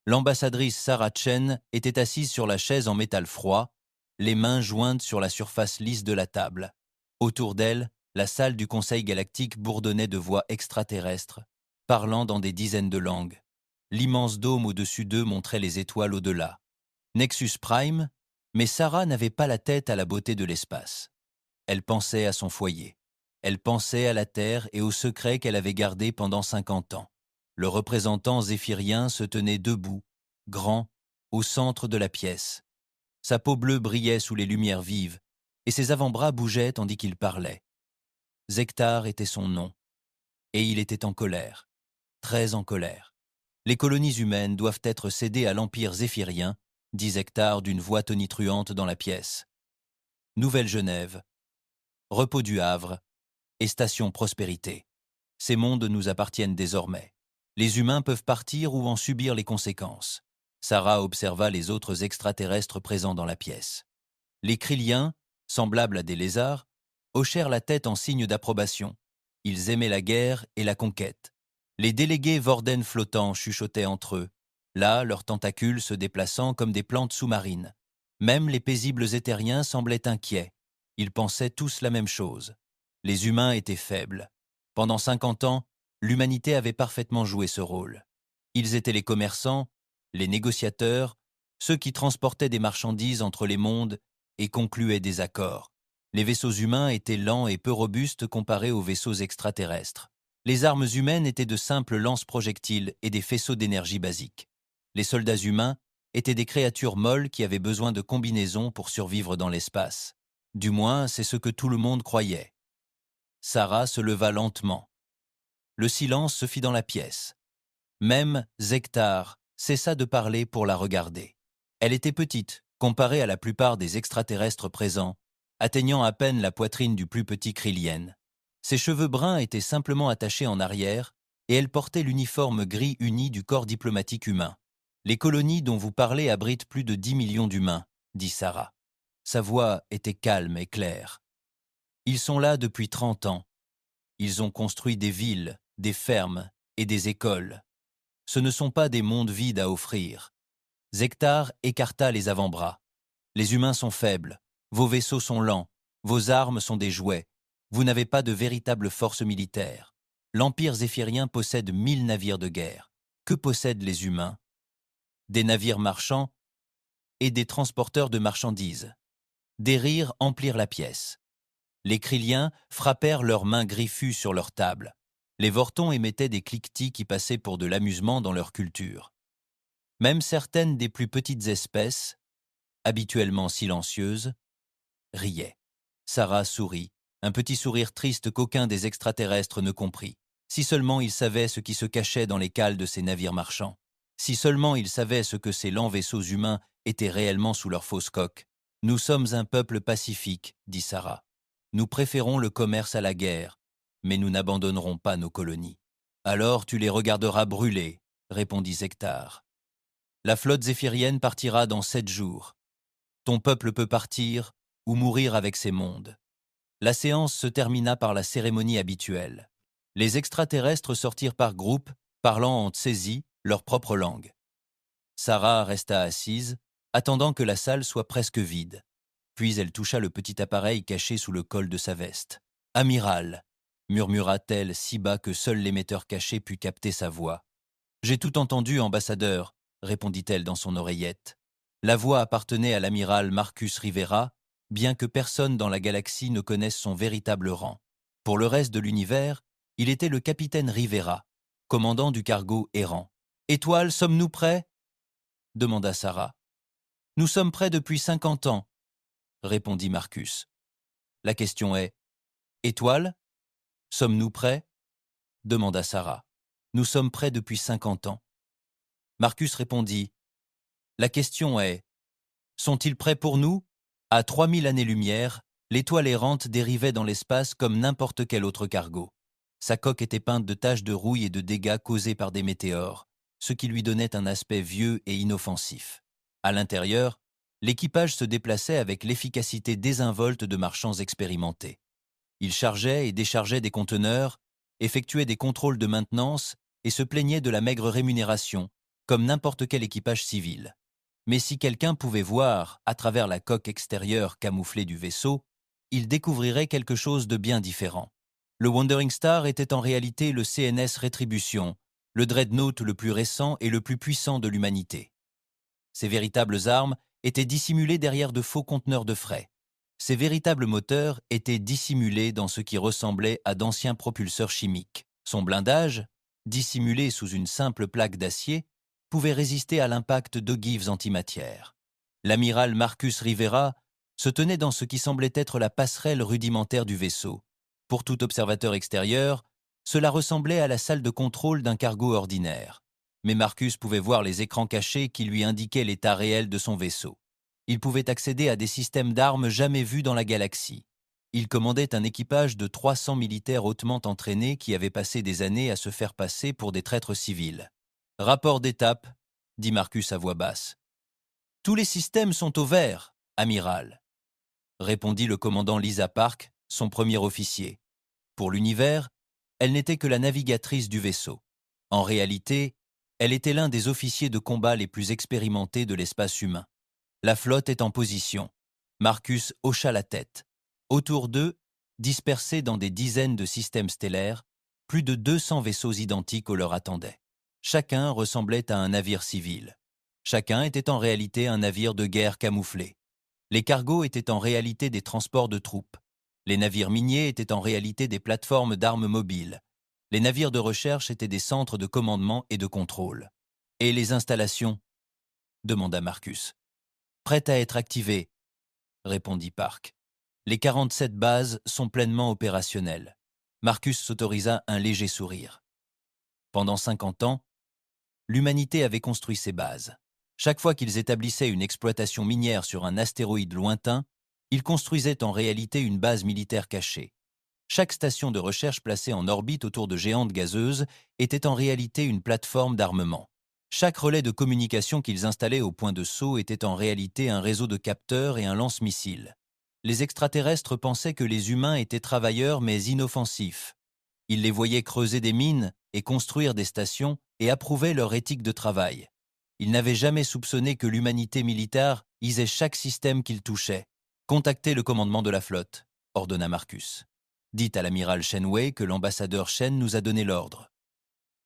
L'ambassadrice Sarah Chen était assise sur la chaise en métal froid, les mains jointes sur la surface lisse de la table. Autour d'elle, la salle du Conseil galactique bourdonnait de voix extraterrestres, parlant dans des dizaines de langues. L'immense dôme au-dessus d'eux montrait les étoiles au-delà. Nexus Prime, mais Sarah n'avait pas la tête à la beauté de l'espace. Elle pensait à son foyer. Elle pensait à la Terre et aux secrets qu'elle avait gardés pendant 50 ans. Le représentant zéphyrien se tenait debout, grand, au centre de la pièce. Sa peau bleue brillait sous les lumières vives, et ses avant-bras bougeaient tandis qu'il parlait. Zektar était son nom, et il était en colère, très en colère. Les colonies humaines doivent être cédées à l'Empire zéphyrien, dit Zektar d'une voix tonitruante dans la pièce. Nouvelle-Genève, Repos du Havre et Station Prospérité. Ces mondes nous appartiennent désormais. Les humains peuvent partir ou en subir les conséquences. Sarah observa les autres extraterrestres présents dans la pièce. Les Krilliens, semblables à des lézards, hochèrent la tête en signe d'approbation. Ils aimaient la guerre et la conquête. Les délégués Vorden flottants chuchotaient entre eux, là leurs tentacules se déplaçant comme des plantes sous-marines. Même les paisibles éthériens semblaient inquiets. Ils pensaient tous la même chose. Les humains étaient faibles. Pendant 50 ans, l'humanité avait parfaitement joué ce rôle. Ils étaient les commerçants, les négociateurs, ceux qui transportaient des marchandises entre les mondes et concluaient des accords. Les vaisseaux humains étaient lents et peu robustes comparés aux vaisseaux extraterrestres. Les armes humaines étaient de simples lance-projectiles et des faisceaux d'énergie basiques. Les soldats humains étaient des créatures molles qui avaient besoin de combinaisons pour survivre dans l'espace. Du moins, c'est ce que tout le monde croyait. Sarah se leva lentement. Le silence se fit dans la pièce. Même Zektar cessa de parler pour la regarder. Elle était petite, comparée à la plupart des extraterrestres présents, atteignant à peine la poitrine du plus petit Krillien. Ses cheveux bruns étaient simplement attachés en arrière, et elle portait l'uniforme gris uni du corps diplomatique humain. Les colonies dont vous parlez abritent plus de 10 millions d'humains, dit Sarah. Sa voix était calme et claire. Ils sont là depuis 30 ans. Ils ont construit des villes, des fermes et des écoles. Ce ne sont pas des mondes vides à offrir. Zektar écarta les avant-bras. Les humains sont faibles, vos vaisseaux sont lents, vos armes sont des jouets, vous n'avez pas de véritable force militaire. L'Empire zéphyrien possède 1000 navires de guerre. Que possèdent les humains? Des navires marchands et des transporteurs de marchandises. Des rires emplirent la pièce. Les Krilliens frappèrent leurs mains griffues sur leur table. Les Vortons émettaient des cliquetis qui passaient pour de l'amusement dans leur culture. Même certaines des plus petites espèces, habituellement silencieuses, riaient. Sarah sourit, un petit sourire triste qu'aucun des extraterrestres ne comprit. Si seulement ils savaient ce qui se cachait dans les cales de ces navires marchands. Si seulement ils savaient ce que ces lents vaisseaux humains étaient réellement sous leurs fausses coques. Nous sommes un peuple pacifique, dit Sarah. Nous préférons le commerce à la guerre, mais nous n'abandonnerons pas nos colonies. Alors tu les regarderas brûler, répondit Zektar. La flotte zéphirienne partira dans 7 jours. Ton peuple peut partir ou mourir avec ses mondes. La séance se termina par la cérémonie habituelle. Les extraterrestres sortirent par groupes, parlant en tsézi, leur propre langue. Sarah resta assise, attendant que la salle soit presque vide. Puis elle toucha le petit appareil caché sous le col de sa veste. « Amiral !» murmura-t-elle si bas que seul l'émetteur caché put capter sa voix. « J'ai tout entendu, ambassadeur !» répondit-elle dans son oreillette. La voix appartenait à l'amiral Marcus Rivera, bien que personne dans la galaxie ne connaisse son véritable rang. Pour le reste de l'univers, il était le capitaine Rivera, commandant du cargo errant. « Étoile, sommes-nous prêts ?» demanda Sarah. « Nous sommes prêts depuis 50 ans, » répondit Marcus. La question est « Étoile, sommes-nous prêts ?» demanda Sarah. « Nous sommes prêts depuis 50 ans. » Marcus répondit « La question est « Sont-ils prêts pour nous ?» À 3000 années-lumière, l'étoile errante dérivait dans l'espace comme n'importe quel autre cargo. Sa coque était peinte de taches de rouille et de dégâts causés par des météores, ce qui lui donnait un aspect vieux et inoffensif. À l'intérieur, l'équipage se déplaçait avec l'efficacité désinvolte de marchands expérimentés. Ils chargeaient et déchargeaient des conteneurs, effectuaient des contrôles de maintenance et se plaignaient de la maigre rémunération, comme n'importe quel équipage civil. Mais si quelqu'un pouvait voir, à travers la coque extérieure camouflée du vaisseau, il découvrirait quelque chose de bien différent. Le Wandering Star était en réalité le CNS Rétribution, le dreadnought le plus récent et le plus puissant de l'humanité. Ces véritables armes étaient dissimulées derrière de faux conteneurs de frais. Ces véritables moteurs étaient dissimulés dans ce qui ressemblait à d'anciens propulseurs chimiques. Son blindage, dissimulé sous une simple plaque d'acier, pouvait résister à l'impact d'ogives antimatière. L'amiral Marcus Rivera se tenait dans ce qui semblait être la passerelle rudimentaire du vaisseau. Pour tout observateur extérieur, cela ressemblait à la salle de contrôle d'un cargo ordinaire. Mais Marcus pouvait voir les écrans cachés qui lui indiquaient l'état réel de son vaisseau. Il pouvait accéder à des systèmes d'armes jamais vus dans la galaxie. Il commandait un équipage de 300 militaires hautement entraînés qui avaient passé des années à se faire passer pour des traîtres civils. « Rapport d'étape », dit Marcus à voix basse. « Tous les systèmes sont au vert, amiral », répondit le commandant Lisa Park, son premier officier. Pour l'univers, elle n'était que la navigatrice du vaisseau. En réalité, elle était l'un des officiers de combat les plus expérimentés de l'espace humain. La flotte est en position. Marcus hocha la tête. Autour d'eux, dispersés dans des dizaines de systèmes stellaires, plus de 200 vaisseaux identiques leur attendaient. Chacun ressemblait à un navire civil. Chacun était en réalité un navire de guerre camouflé. Les cargos étaient en réalité des transports de troupes. Les navires miniers étaient en réalité des plateformes d'armes mobiles. Les navires de recherche étaient des centres de commandement et de contrôle. « Et les installations ?» demanda Marcus. « Prêtes à être activées » répondit Park. « Les 47 bases sont pleinement opérationnelles. » Marcus s'autorisa un léger sourire. Pendant 50 ans, l'humanité avait construit ses bases. Chaque fois qu'ils établissaient une exploitation minière sur un astéroïde lointain, ils construisaient en réalité une base militaire cachée. Chaque station de recherche placée en orbite autour de géantes gazeuses était en réalité une plateforme d'armement. Chaque relais de communication qu'ils installaient au point de saut était en réalité un réseau de capteurs et un lance-missiles. Les extraterrestres pensaient que les humains étaient travailleurs mais inoffensifs. Ils les voyaient creuser des mines et construire des stations et approuvaient leur éthique de travail. Ils n'avaient jamais soupçonné que l'humanité militaire isait chaque système qu'ils touchaient. « Contactez le commandement de la flotte », ordonna Marcus. « Dites à l'amiral Shenway que l'ambassadeur Shen nous a donné l'ordre.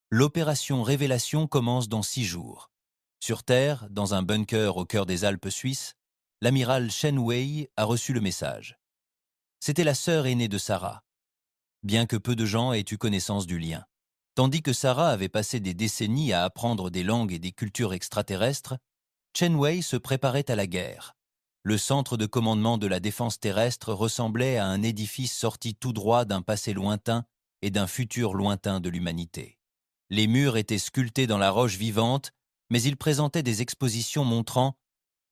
L'opération Révélation commence dans 6 jours. Sur Terre, dans un bunker au cœur des Alpes suisses, l'amiral Shenway a reçu le message. C'était la sœur aînée de Sarah, bien que peu de gens aient eu connaissance du lien. Tandis que Sarah avait passé des décennies à apprendre des langues et des cultures extraterrestres, Shenway se préparait à la guerre. Le centre de commandement de la défense terrestre ressemblait à un édifice sorti tout droit d'un passé lointain et d'un futur lointain de l'humanité. Les murs étaient sculptés dans la roche vivante, mais ils présentaient des expositions montrant,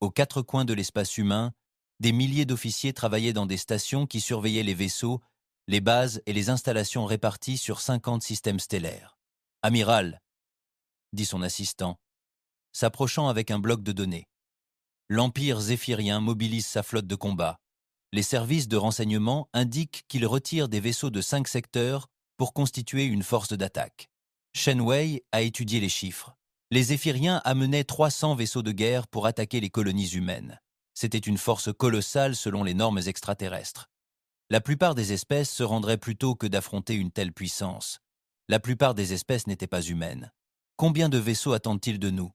aux 4 coins de l'espace humain, des milliers d'officiers travaillaient dans des stations qui surveillaient les vaisseaux, les bases et les installations réparties sur 50 systèmes stellaires. « Amiral », dit son assistant, s'approchant avec un bloc de données. L'Empire zéphirien mobilise sa flotte de combat. Les services de renseignement indiquent qu'il retire des vaisseaux de 5 secteurs pour constituer une force d'attaque. Shenway a étudié les chiffres. Les Zéphiriens amenaient 300 vaisseaux de guerre pour attaquer les colonies humaines. C'était une force colossale selon les normes extraterrestres. La plupart des espèces se rendraient plutôt que d'affronter une telle puissance. La plupart des espèces n'étaient pas humaines. « Combien de vaisseaux attendent-ils de nous ?»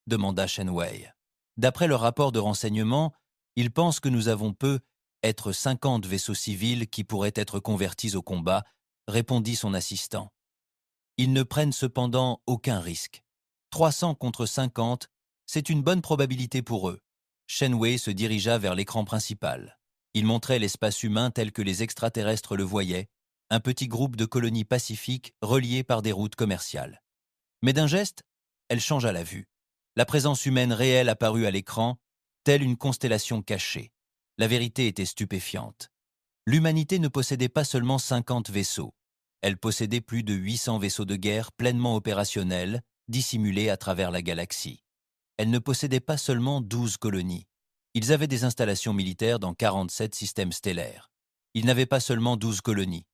demanda Shenway. D'après leur rapport de renseignement, ils pensent que nous avons être 50 vaisseaux civils qui pourraient être convertis au combat, répondit son assistant. Ils ne prennent cependant aucun risque. 300 contre 50, c'est une bonne probabilité pour eux. Shenway se dirigea vers l'écran principal. Il montrait l'espace humain tel que les extraterrestres le voyaient, un petit groupe de colonies pacifiques reliées par des routes commerciales. Mais d'un geste, elle changea la vue. La présence humaine réelle apparut à l'écran, telle une constellation cachée. La vérité était stupéfiante. L'humanité ne possédait pas seulement 50 vaisseaux. Elle possédait plus de 800 vaisseaux de guerre pleinement opérationnels, dissimulés à travers la galaxie. Elle ne possédait pas seulement 12 colonies. Ils avaient des installations militaires dans 47 systèmes stellaires. Ils n'avaient pas seulement 12 colonies.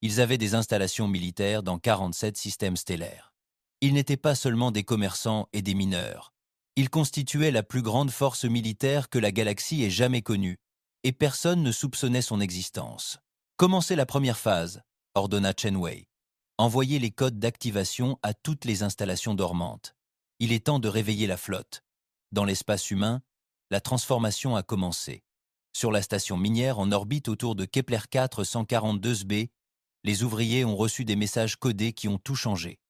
Ils avaient des installations militaires dans 47 systèmes stellaires. Ils n'étaient pas seulement des commerçants et des mineurs. Ils constituaient la plus grande force militaire que la galaxie ait jamais connue, et personne ne soupçonnait son existence. Commencez la première phase, ordonna Chenwei. Envoyez les codes d'activation à toutes les installations dormantes. Il est temps de réveiller la flotte. Dans l'espace humain, la transformation a commencé. Sur la station minière en orbite autour de Kepler 4 142b, les ouvriers ont reçu des messages codés qui ont tout changé.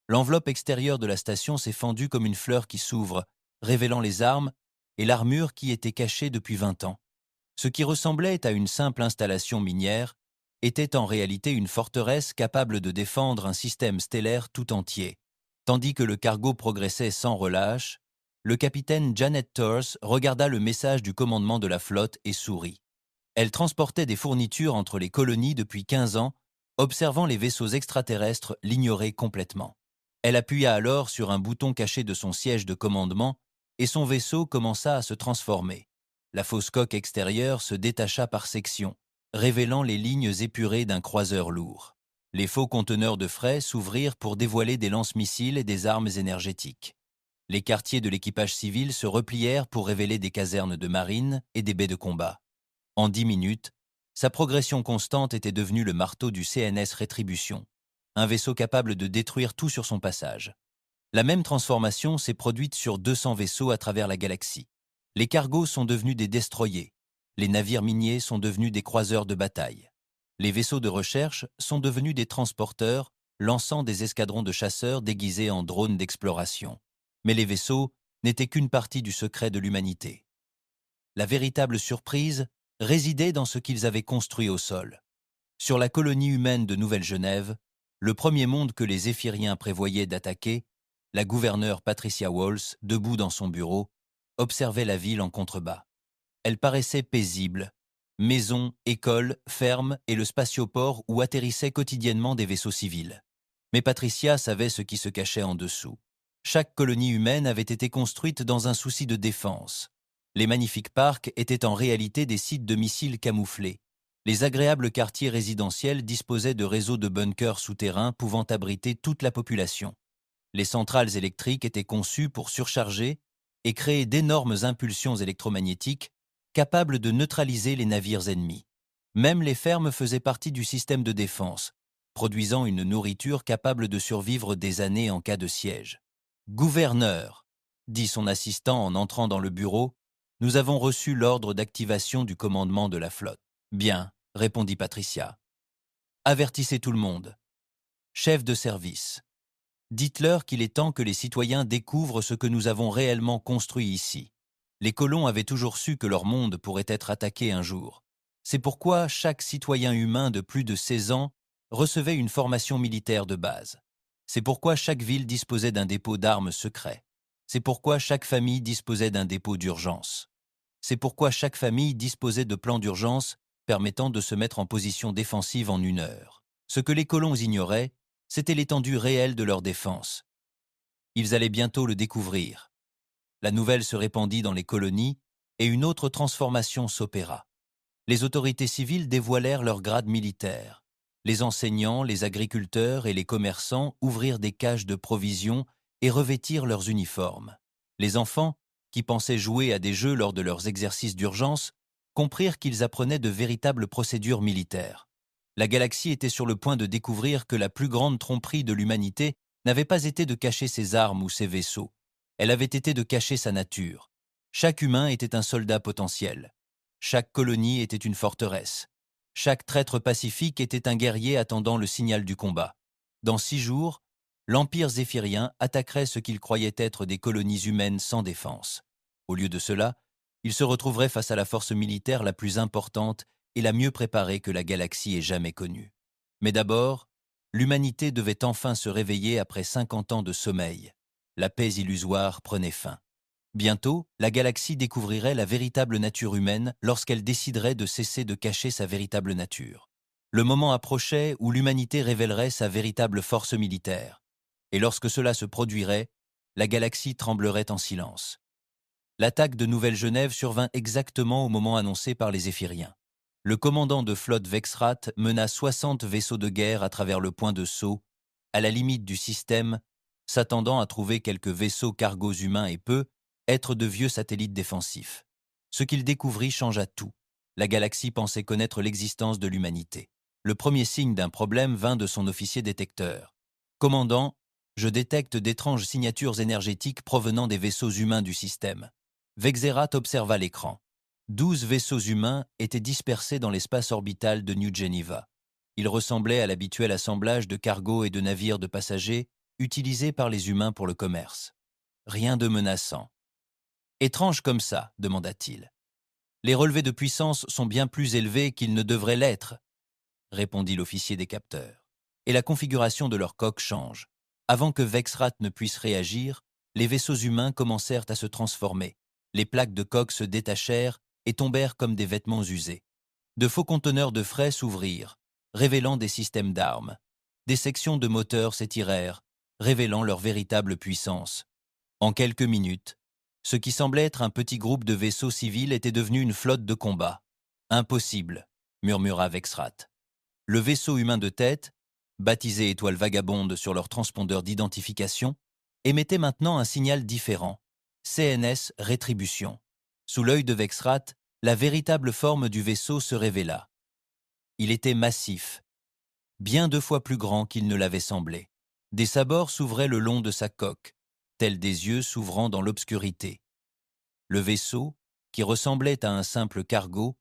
L'enveloppe extérieure de la station s'est fendue comme une fleur qui s'ouvre, révélant les armes et l'armure qui étaient cachées depuis 20 ans. Ce qui ressemblait à une simple installation minière était en réalité une forteresse capable de défendre un système stellaire tout entier. Tandis que le cargo progressait sans relâche, le capitaine Janet Torres regarda le message du commandement de la flotte et sourit. Elle transportait des fournitures entre les colonies depuis 15 ans, observant les vaisseaux extraterrestres l'ignorer complètement. Elle appuya alors sur un bouton caché de son siège de commandement et son vaisseau commença à se transformer. La fausse coque extérieure se détacha par sections, révélant les lignes épurées d'un croiseur lourd. Les faux conteneurs de frais s'ouvrirent pour dévoiler des lance-missiles et des armes énergétiques. Les quartiers de l'équipage civil se replièrent pour révéler des casernes de marine et des baies de combat. En 10 minutes, sa progression constante était devenue le marteau du CNS Rétribution, un vaisseau capable de détruire tout sur son passage. La même transformation s'est produite sur 200 vaisseaux à travers la galaxie. Les cargos sont devenus des destroyers. Les navires miniers sont devenus des croiseurs de bataille. Les vaisseaux de recherche sont devenus des transporteurs, lançant des escadrons de chasseurs déguisés en drones d'exploration. Mais les vaisseaux n'étaient qu'une partie du secret de l'humanité. La véritable surprise résidait dans ce qu'ils avaient construit au sol. Sur la colonie humaine de Nouvelle-Genève, le premier monde que les Zéphiriens prévoyaient d'attaquer, la gouverneure Patricia Walsh, debout dans son bureau, observait la ville en contrebas. Elle paraissait paisible. Maisons, écoles, fermes et le spatioport où atterrissaient quotidiennement des vaisseaux civils. Mais Patricia savait ce qui se cachait en dessous. Chaque colonie humaine avait été construite dans un souci de défense. Les magnifiques parcs étaient en réalité des sites de missiles camouflés. Les agréables quartiers résidentiels disposaient de réseaux de bunkers souterrains pouvant abriter toute la population. Les centrales électriques étaient conçues pour surcharger et créer d'énormes impulsions électromagnétiques capables de neutraliser les navires ennemis. Même les fermes faisaient partie du système de défense, produisant une nourriture capable de survivre des années en cas de siège. « Gouverneur », dit son assistant en entrant dans le bureau, « nous avons reçu l'ordre d'activation du commandement de la flotte. » « Bien, » répondit Patricia. « Avertissez tout le monde. Chef de service. Dites-leur qu'il est temps que les citoyens découvrent ce que nous avons réellement construit ici. Les colons avaient toujours su que leur monde pourrait être attaqué un jour. C'est pourquoi chaque citoyen humain de plus de 16 ans recevait une formation militaire de base. C'est pourquoi chaque ville disposait d'un dépôt d'armes secret. C'est pourquoi chaque famille disposait d'un dépôt d'urgence. C'est pourquoi chaque famille disposait de plans d'urgence permettant de se mettre en position défensive en 1 heure. Ce que les colons ignoraient, c'était l'étendue réelle de leur défense. Ils allaient bientôt le découvrir. La nouvelle se répandit dans les colonies et une autre transformation s'opéra. Les autorités civiles dévoilèrent leurs grades militaires. Les enseignants, les agriculteurs et les commerçants ouvrirent des cages de provisions et revêtirent leurs uniformes. Les enfants, qui pensaient jouer à des jeux lors de leurs exercices d'urgence, comprirent qu'ils apprenaient de véritables procédures militaires. La galaxie était sur le point de découvrir que la plus grande tromperie de l'humanité n'avait pas été de cacher ses armes ou ses vaisseaux. Elle avait été de cacher sa nature. Chaque humain était un soldat potentiel. Chaque colonie était une forteresse. Chaque traître pacifique était un guerrier attendant le signal du combat. Dans 6 jours, l'Empire zéphirien attaquerait ce qu'il croyait être des colonies humaines sans défense. Au lieu de cela, il se retrouverait face à la force militaire la plus importante et la mieux préparée que la galaxie ait jamais connue. Mais d'abord, l'humanité devait enfin se réveiller après 50 ans de sommeil. La paix illusoire prenait fin. Bientôt, la galaxie découvrirait la véritable nature humaine lorsqu'elle déciderait de cesser de cacher sa véritable nature. Le moment approchait où l'humanité révélerait sa véritable force militaire. Et lorsque cela se produirait, la galaxie tremblerait en silence. L'attaque de Nouvelle-Genève survint exactement au moment annoncé par les Zéphiriens. Le commandant de flotte Vexrat mena 60 vaisseaux de guerre à travers le point de saut, à la limite du système, s'attendant à trouver quelques vaisseaux cargos humains et peu être de vieux satellites défensifs. Ce qu'il découvrit changea tout. La galaxie pensait connaître l'existence de l'humanité. Le premier signe d'un problème vint de son officier détecteur. « Commandant, je détecte d'étranges signatures énergétiques provenant des vaisseaux humains du système. » Vexerat observa l'écran. 12 vaisseaux humains étaient dispersés dans l'espace orbital de New Geneva. Ils ressemblaient à l'habituel assemblage de cargos et de navires de passagers utilisés par les humains pour le commerce. Rien de menaçant. « Étrange comme ça, demanda-t-il. Les relevés de puissance sont bien plus élevés qu'ils ne devraient l'être, répondit l'officier des capteurs. Et la configuration de leur coque change. Avant que Vexrat ne puisse réagir, les vaisseaux humains commencèrent à se transformer. Les plaques de coque se détachèrent et tombèrent comme des vêtements usés. De faux conteneurs de frais s'ouvrirent, révélant des systèmes d'armes. Des sections de moteurs s'étirèrent, révélant leur véritable puissance. En quelques minutes, ce qui semblait être un petit groupe de vaisseaux civils était devenu une flotte de combat. « Impossible », murmura Vexrat. Le vaisseau humain de tête, baptisé étoile vagabonde sur leur transpondeur d'identification, émettait maintenant un signal différent. CNS Rétribution. Sous l'œil de Vexrat, la véritable forme du vaisseau se révéla. Il était massif, bien 2 fois plus grand qu'il ne l'avait semblé. Des sabords s'ouvraient le long de sa coque, tels des yeux s'ouvrant dans l'obscurité. Le vaisseau, qui ressemblait à un simple cargo,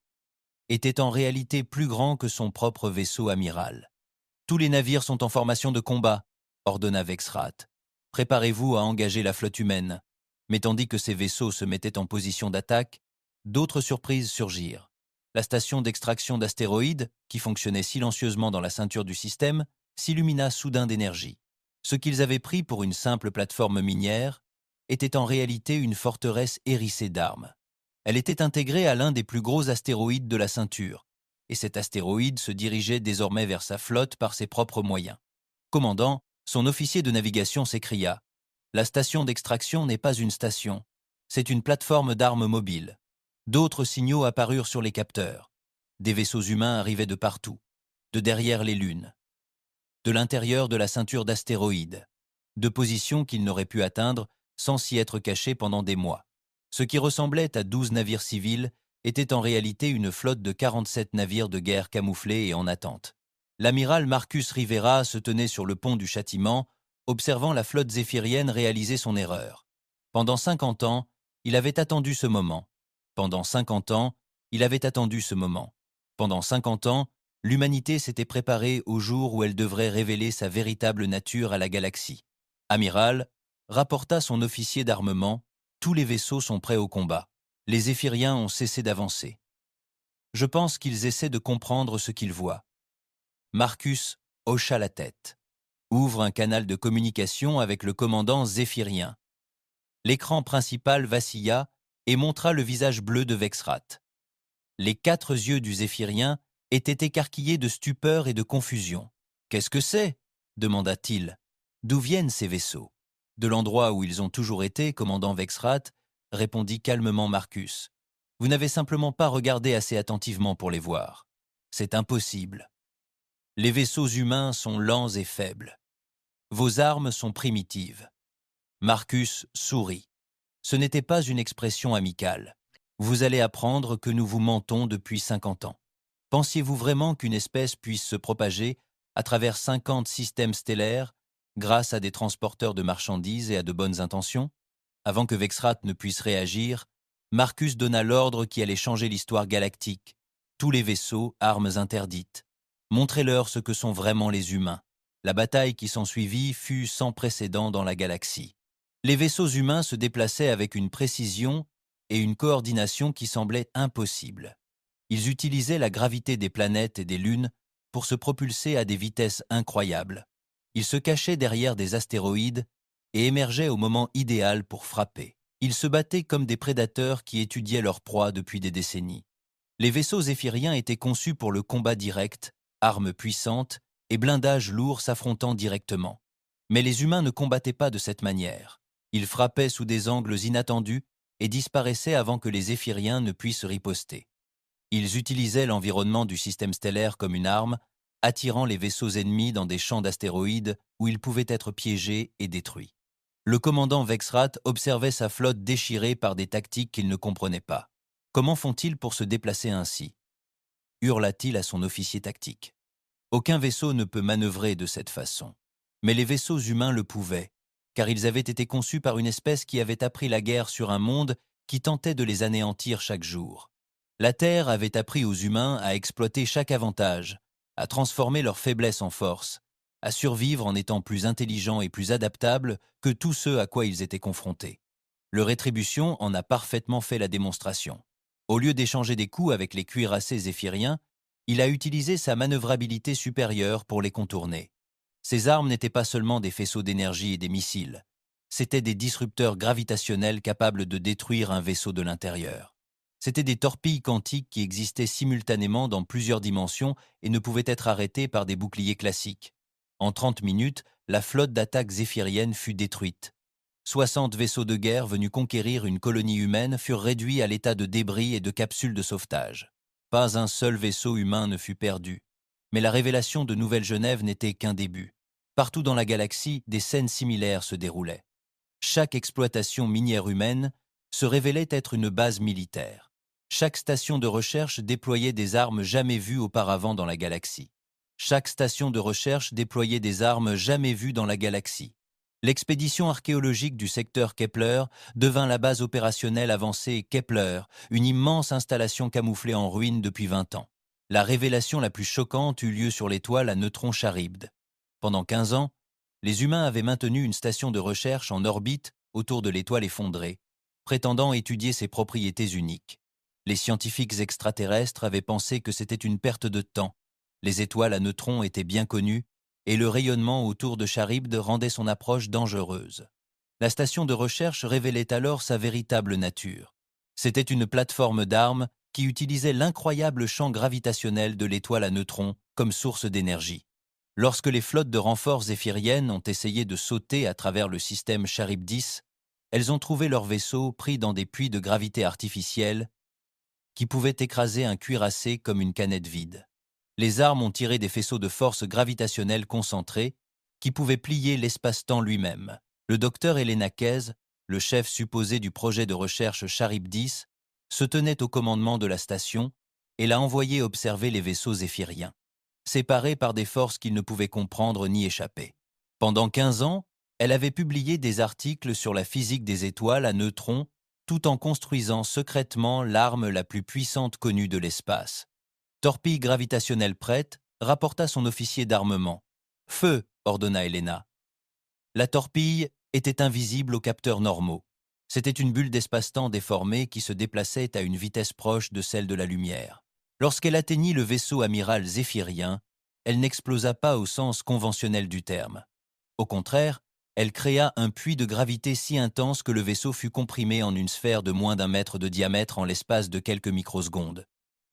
était en réalité plus grand que son propre vaisseau amiral. « Tous les navires sont en formation de combat », ordonna Vexrat. « Préparez-vous à engager la flotte humaine. » Mais tandis que ces vaisseaux se mettaient en position d'attaque, d'autres surprises surgirent. La station d'extraction d'astéroïdes, qui fonctionnait silencieusement dans la ceinture du système, s'illumina soudain d'énergie. Ce qu'ils avaient pris pour une simple plateforme minière était en réalité une forteresse hérissée d'armes. Elle était intégrée à l'un des plus gros astéroïdes de la ceinture, et cet astéroïde se dirigeait désormais vers sa flotte par ses propres moyens. « Commandant, son officier de navigation s'écria. La station d'extraction n'est pas une station, c'est une plateforme d'armes mobile. » D'autres signaux apparurent sur les capteurs. Des vaisseaux humains arrivaient de partout, de derrière les lunes, de l'intérieur de la ceinture d'astéroïdes, de positions qu'ils n'auraient pu atteindre sans s'y être cachés pendant des mois. Ce qui ressemblait à 12 navires civils était en réalité une flotte de 47 navires de guerre camouflés et en attente. L'amiral Marcus Rivera se tenait sur le pont du châtiment, observant la flotte zéphirienne réaliser son erreur. Pendant 50 ans, il avait attendu ce moment. Pendant 50 ans, il avait attendu ce moment. Pendant 50 ans, l'humanité s'était préparée au jour où elle devrait révéler sa véritable nature à la galaxie. « Amiral », rapporta son officier d'armement, « tous les vaisseaux sont prêts au combat. Les Zéphiriens ont cessé d'avancer. Je pense qu'ils essaient de comprendre ce qu'ils voient. » Marcus hocha la tête. « Ouvre un canal de communication avec le commandant zéphirien. » L'écran principal vacilla et montra le visage bleu de Vexrat. Les 4 yeux du Zéphirien étaient écarquillés de stupeur et de confusion. « Qu'est-ce que c'est » demanda-t-il. « D'où viennent ces vaisseaux ?»« De l'endroit où ils ont toujours été, commandant Vexrat, » répondit calmement Marcus. « Vous n'avez simplement pas regardé assez attentivement pour les voir. C'est impossible. Les vaisseaux humains sont lents et faibles. Vos armes sont primitives. » Marcus sourit. Ce n'était pas une expression amicale. Vous allez apprendre que nous vous mentons depuis 50 ans. Pensiez-vous vraiment qu'une espèce puisse se propager à travers 50 systèmes stellaires grâce à des transporteurs de marchandises et à de bonnes intentions? Avant que Vexrat ne puisse réagir, Marcus donna l'ordre qui allait changer l'histoire galactique. Tous les vaisseaux, armes interdites. Montrez-leur ce que sont vraiment les humains. La bataille qui s'ensuivit fut sans précédent dans la galaxie. Les vaisseaux humains se déplaçaient avec une précision et une coordination qui semblaient impossibles. Ils utilisaient la gravité des planètes et des lunes pour se propulser à des vitesses incroyables. Ils se cachaient derrière des astéroïdes et émergeaient au moment idéal pour frapper. Ils se battaient comme des prédateurs qui étudiaient leur proie depuis des décennies. Les vaisseaux zéphiriens étaient conçus pour le combat direct, armes puissantes et blindages lourds s'affrontant directement. Mais les humains ne combattaient pas de cette manière. Ils frappaient sous des angles inattendus et disparaissaient avant que les Zéphiriens ne puissent riposter. Ils utilisaient l'environnement du système stellaire comme une arme, attirant les vaisseaux ennemis dans des champs d'astéroïdes où ils pouvaient être piégés et détruits. Le commandant Vexrat observait sa flotte déchirée par des tactiques qu'il ne comprenait pas. Comment font-ils pour se déplacer ainsi? Hurla-t-il à son officier tactique. Aucun vaisseau ne peut manœuvrer de cette façon. Mais les vaisseaux humains le pouvaient, car ils avaient été conçus par une espèce qui avait appris la guerre sur un monde qui tentait de les anéantir chaque jour. La Terre avait appris aux humains à exploiter chaque avantage, à transformer leur faiblesse en force, à survivre en étant plus intelligents et plus adaptables que tous ceux à quoi ils étaient confrontés. Le Rétribution en a parfaitement fait la démonstration. Au lieu d'échanger des coups avec les cuirassés zéphiriens, il a utilisé sa manœuvrabilité supérieure pour les contourner. Ces armes n'étaient pas seulement des faisceaux d'énergie et des missiles, c'étaient des disrupteurs gravitationnels capables de détruire un vaisseau de l'intérieur. C'étaient des torpilles quantiques qui existaient simultanément dans plusieurs dimensions et ne pouvaient être arrêtées par des boucliers classiques. En 30 minutes, la flotte d'attaque zéphirienne fut détruite. 60 vaisseaux de guerre venus conquérir une colonie humaine furent réduits à l'état de débris et de capsules de sauvetage. Pas un seul vaisseau humain ne fut perdu. Mais la révélation de Nouvelle-Genève n'était qu'un début. Partout dans la galaxie, des scènes similaires se déroulaient. Chaque exploitation minière humaine se révélait être une base militaire. Chaque station de recherche déployait des armes jamais vues auparavant dans la galaxie. Chaque station de recherche déployait des armes jamais vues dans la galaxie. L'expédition archéologique du secteur Kepler devint la base opérationnelle avancée Kepler, une immense installation camouflée en ruine depuis 20 ans. La révélation la plus choquante eut lieu sur l'étoile à neutrons Charybde. Pendant 15 ans, les humains avaient maintenu une station de recherche en orbite autour de l'étoile effondrée, prétendant étudier ses propriétés uniques. Les scientifiques extraterrestres avaient pensé que c'était une perte de temps. Les étoiles à neutrons étaient bien connues, et le rayonnement autour de Charybde rendait son approche dangereuse. La station de recherche révélait alors sa véritable nature. C'était une plateforme d'armes qui utilisait l'incroyable champ gravitationnel de l'étoile à neutrons comme source d'énergie. Lorsque les flottes de renforts zéphiriennes ont essayé de sauter à travers le système Charybde 10, elles ont trouvé leurs vaisseaux pris dans des puits de gravité artificielle qui pouvaient écraser un cuirassé comme une canette vide. Les armes ont tiré des faisceaux de force gravitationnelle concentrés qui pouvaient plier l'espace-temps lui-même. Le docteur Elena Kez, le chef supposé du projet de recherche Charybde 10, se tenait au commandement de la station et l'a envoyé observer les vaisseaux zéphiriens, séparés par des forces qu'il ne pouvait comprendre ni échapper. Pendant 15 ans, elle avait publié des articles sur la physique des étoiles à neutrons tout en construisant secrètement l'arme la plus puissante connue de l'espace. Torpille gravitationnelle prête, rapporta son officier d'armement. « Feu !» ordonna Elena. La torpille était invisible aux capteurs normaux. C'était une bulle d'espace-temps déformée qui se déplaçait à une vitesse proche de celle de la lumière. Lorsqu'elle atteignit le vaisseau amiral zéphirien, elle n'explosa pas au sens conventionnel du terme. Au contraire, elle créa un puits de gravité si intense que le vaisseau fut comprimé en une sphère de moins d'1 mètre de diamètre en l'espace de quelques microsecondes.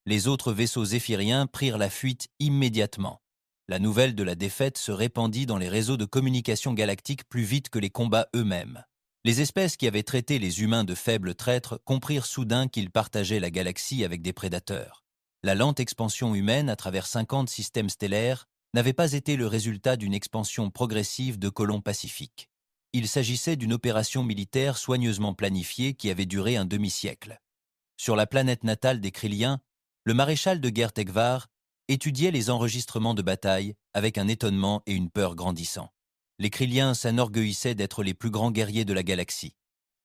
Les autres vaisseaux zéphiriens prirent la fuite immédiatement. La nouvelle de la défaite se répandit dans les réseaux de communication galactique plus vite que les combats eux-mêmes. Les espèces qui avaient traité les humains de faibles traîtres comprirent soudain qu'ils partageaient la galaxie avec des prédateurs. La lente expansion humaine à travers 50 systèmes stellaires n'avait pas été le résultat d'une expansion progressive de colons pacifiques. Il s'agissait d'une opération militaire soigneusement planifiée qui avait duré un demi-siècle. Sur la planète natale des Krilliens, le maréchal de guerre Tekvar étudiait les enregistrements de bataille avec un étonnement et une peur grandissants. Les Krilliens s'enorgueillissaient d'être les plus grands guerriers de la galaxie.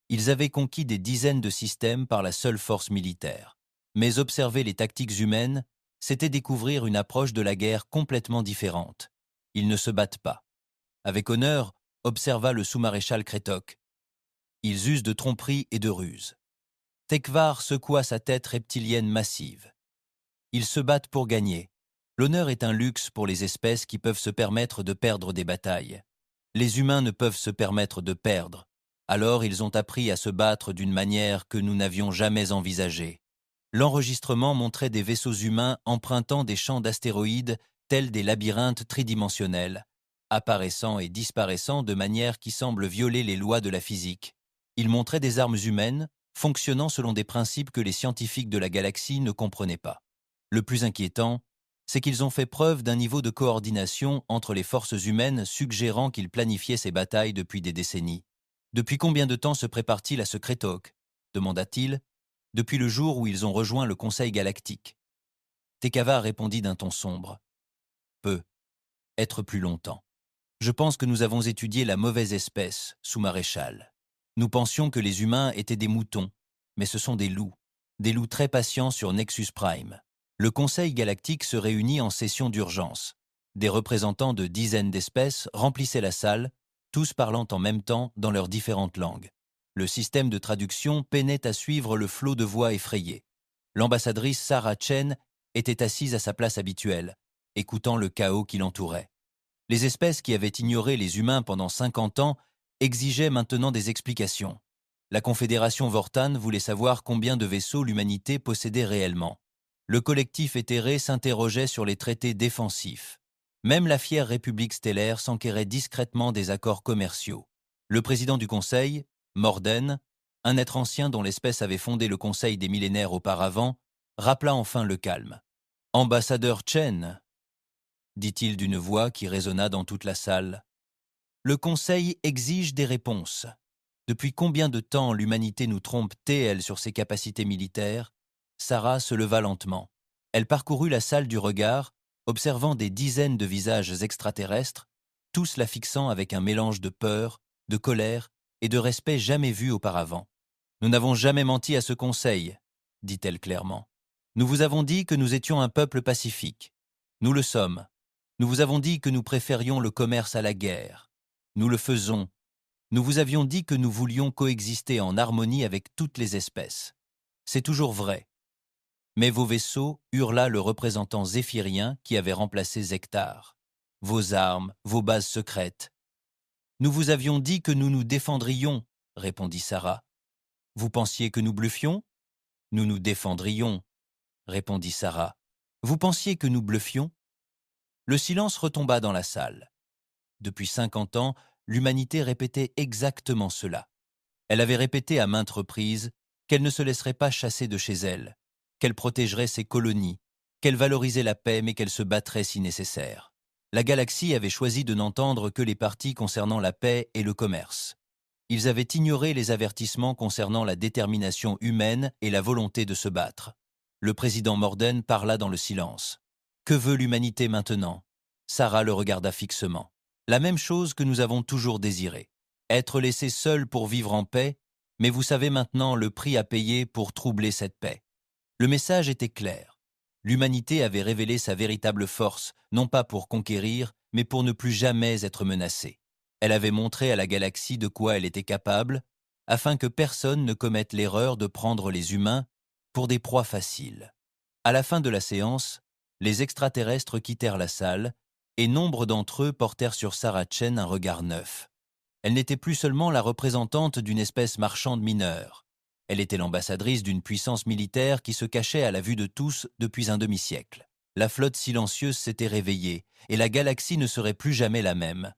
Ils avaient conquis des dizaines de systèmes par la seule force militaire. Mais observer les tactiques humaines, c'était découvrir une approche de la guerre complètement différente. Ils ne se battent pas. Avec honneur, observa le sous-maréchal Kretok. Ils usent de tromperie et de ruse. Tekvar secoua sa tête reptilienne massive. Ils se battent pour gagner. L'honneur est un luxe pour les espèces qui peuvent se permettre de perdre des batailles. Les humains ne peuvent se permettre de perdre. Alors ils ont appris à se battre d'une manière que nous n'avions jamais envisagée. L'enregistrement montrait des vaisseaux humains empruntant des champs d'astéroïdes tels des labyrinthes tridimensionnels, apparaissant et disparaissant de manière qui semble violer les lois de la physique. Il montrait des armes humaines, fonctionnant selon des principes que les scientifiques de la galaxie ne comprenaient pas. Le plus inquiétant, c'est qu'ils ont fait preuve d'un niveau de coordination entre les forces humaines suggérant qu'ils planifiaient ces batailles depuis des décennies. Depuis combien de temps se prépare-t-il à ce Crétoc demanda-t-il, depuis le jour où ils ont rejoint le Conseil galactique. Tekava répondit d'un ton sombre. Peu, être plus longtemps. Je pense que nous avons étudié la mauvaise espèce, sous-maréchal. Nous pensions que les humains étaient des moutons, mais ce sont des loups très patients sur Nexus Prime. Le Conseil galactique se réunit en session d'urgence. Des représentants de dizaines d'espèces remplissaient la salle, tous parlant en même temps dans leurs différentes langues. Le système de traduction peinait à suivre le flot de voix effrayées. L'ambassadrice Sarah Chen était assise à sa place habituelle, écoutant le chaos qui l'entourait. Les espèces qui avaient ignoré les humains pendant 50 ans exigeaient maintenant des explications. La Confédération Vortan voulait savoir combien de vaisseaux l'humanité possédait réellement. Le collectif éthéré s'interrogeait sur les traités défensifs. Même la fière République stellaire s'enquérait discrètement des accords commerciaux. Le président du Conseil, Morden, un être ancien dont l'espèce avait fondé le Conseil des millénaires auparavant, rappela enfin le calme. « Ambassadeur Chen », dit-il d'une voix qui résonna dans toute la salle. Le Conseil exige des réponses. Depuis combien de temps l'humanité nous trompe-t-elle sur ses capacités militaires? Sarah se leva lentement. Elle parcourut la salle du regard, observant des dizaines de visages extraterrestres, tous la fixant avec un mélange de peur, de colère et de respect jamais vu auparavant. « Nous n'avons jamais menti à ce Conseil, dit-elle clairement. Nous vous avons dit que nous étions un peuple pacifique. Nous le sommes. Nous vous avons dit que nous préférions le commerce à la guerre. Nous le faisons. Nous vous avions dit que nous voulions coexister en harmonie avec toutes les espèces. C'est toujours vrai. Mais vos vaisseaux, hurla le représentant zéphyrien qui avait remplacé Zektar. Vos armes, vos bases secrètes. Nous vous avions dit que nous nous défendrions, répondit Sarah. Vous pensiez que nous bluffions? Nous nous défendrions, répondit Sarah. Vous pensiez que nous bluffions? Le silence retomba dans la salle. Depuis 50 ans, l'humanité répétait exactement cela. Elle avait répété à maintes reprises qu'elle ne se laisserait pas chasser de chez elle, qu'elle protégerait ses colonies, qu'elle valoriserait la paix mais qu'elle se battrait si nécessaire. La galaxie avait choisi de n'entendre que les parties concernant la paix et le commerce. Ils avaient ignoré les avertissements concernant la détermination humaine et la volonté de se battre. Le président Morden parla dans le silence. Que veut l'humanité maintenant? Sarah le regarda fixement. La même chose que nous avons toujours désiré. Être laissé seul pour vivre en paix, mais vous savez maintenant le prix à payer pour troubler cette paix. Le message était clair. L'humanité avait révélé sa véritable force, non pas pour conquérir, mais pour ne plus jamais être menacée. Elle avait montré à la galaxie de quoi elle était capable, afin que personne ne commette l'erreur de prendre les humains pour des proies faciles. À la fin de la séance, les extraterrestres quittèrent la salle, et nombre d'entre eux portèrent sur Sarah Chen un regard neuf. Elle n'était plus seulement la représentante d'une espèce marchande mineure. Elle était l'ambassadrice d'une puissance militaire qui se cachait à la vue de tous depuis un demi-siècle. La flotte silencieuse s'était réveillée, et la galaxie ne serait plus jamais la même.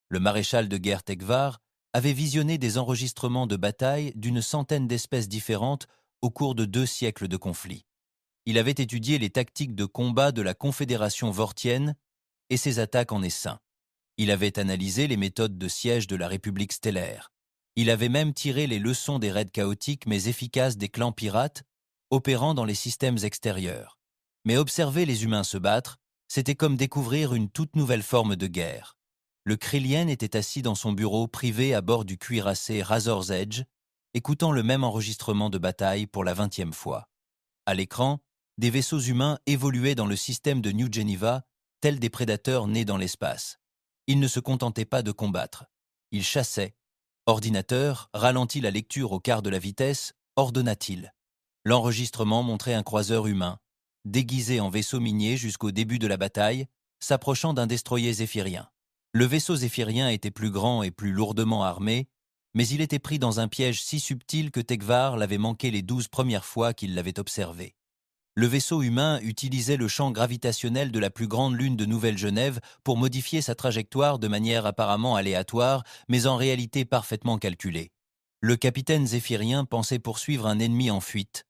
Le maréchal de guerre Tekvar avait visionné des enregistrements de bataille d'une centaine d'espèces différentes au cours de 2 siècles de conflits. Il avait étudié les tactiques de combat de la Confédération vortienne et ses attaques en essaim. Il avait analysé les méthodes de siège de la République stellaire. Il avait même tiré les leçons des raids chaotiques mais efficaces des clans pirates opérant dans les systèmes extérieurs. Mais observer les humains se battre, c'était comme découvrir une toute nouvelle forme de guerre. Le Krillien était assis dans son bureau privé à bord du cuirassé Razor's Edge, écoutant le même enregistrement de bataille pour la 20e fois. À l'écran, des vaisseaux humains évoluaient dans le système de New Geneva, tels des prédateurs nés dans l'espace. Ils ne se contentaient pas de combattre. Ils chassaient. Ordinateur, ralentit la lecture au quart de la vitesse, ordonna-t-il. L'enregistrement montrait un croiseur humain, déguisé en vaisseau minier jusqu'au début de la bataille, s'approchant d'un destroyer zéphyrien. Le vaisseau zéphyrien était plus grand et plus lourdement armé, mais il était pris dans un piège si subtil que Tekvar l'avait manqué les 12 premières fois qu'il l'avait observé. Le vaisseau humain utilisait le champ gravitationnel de la plus grande lune de Nouvelle-Genève pour modifier sa trajectoire de manière apparemment aléatoire, mais en réalité parfaitement calculée. Le capitaine zéphyrien pensait poursuivre un ennemi en fuite.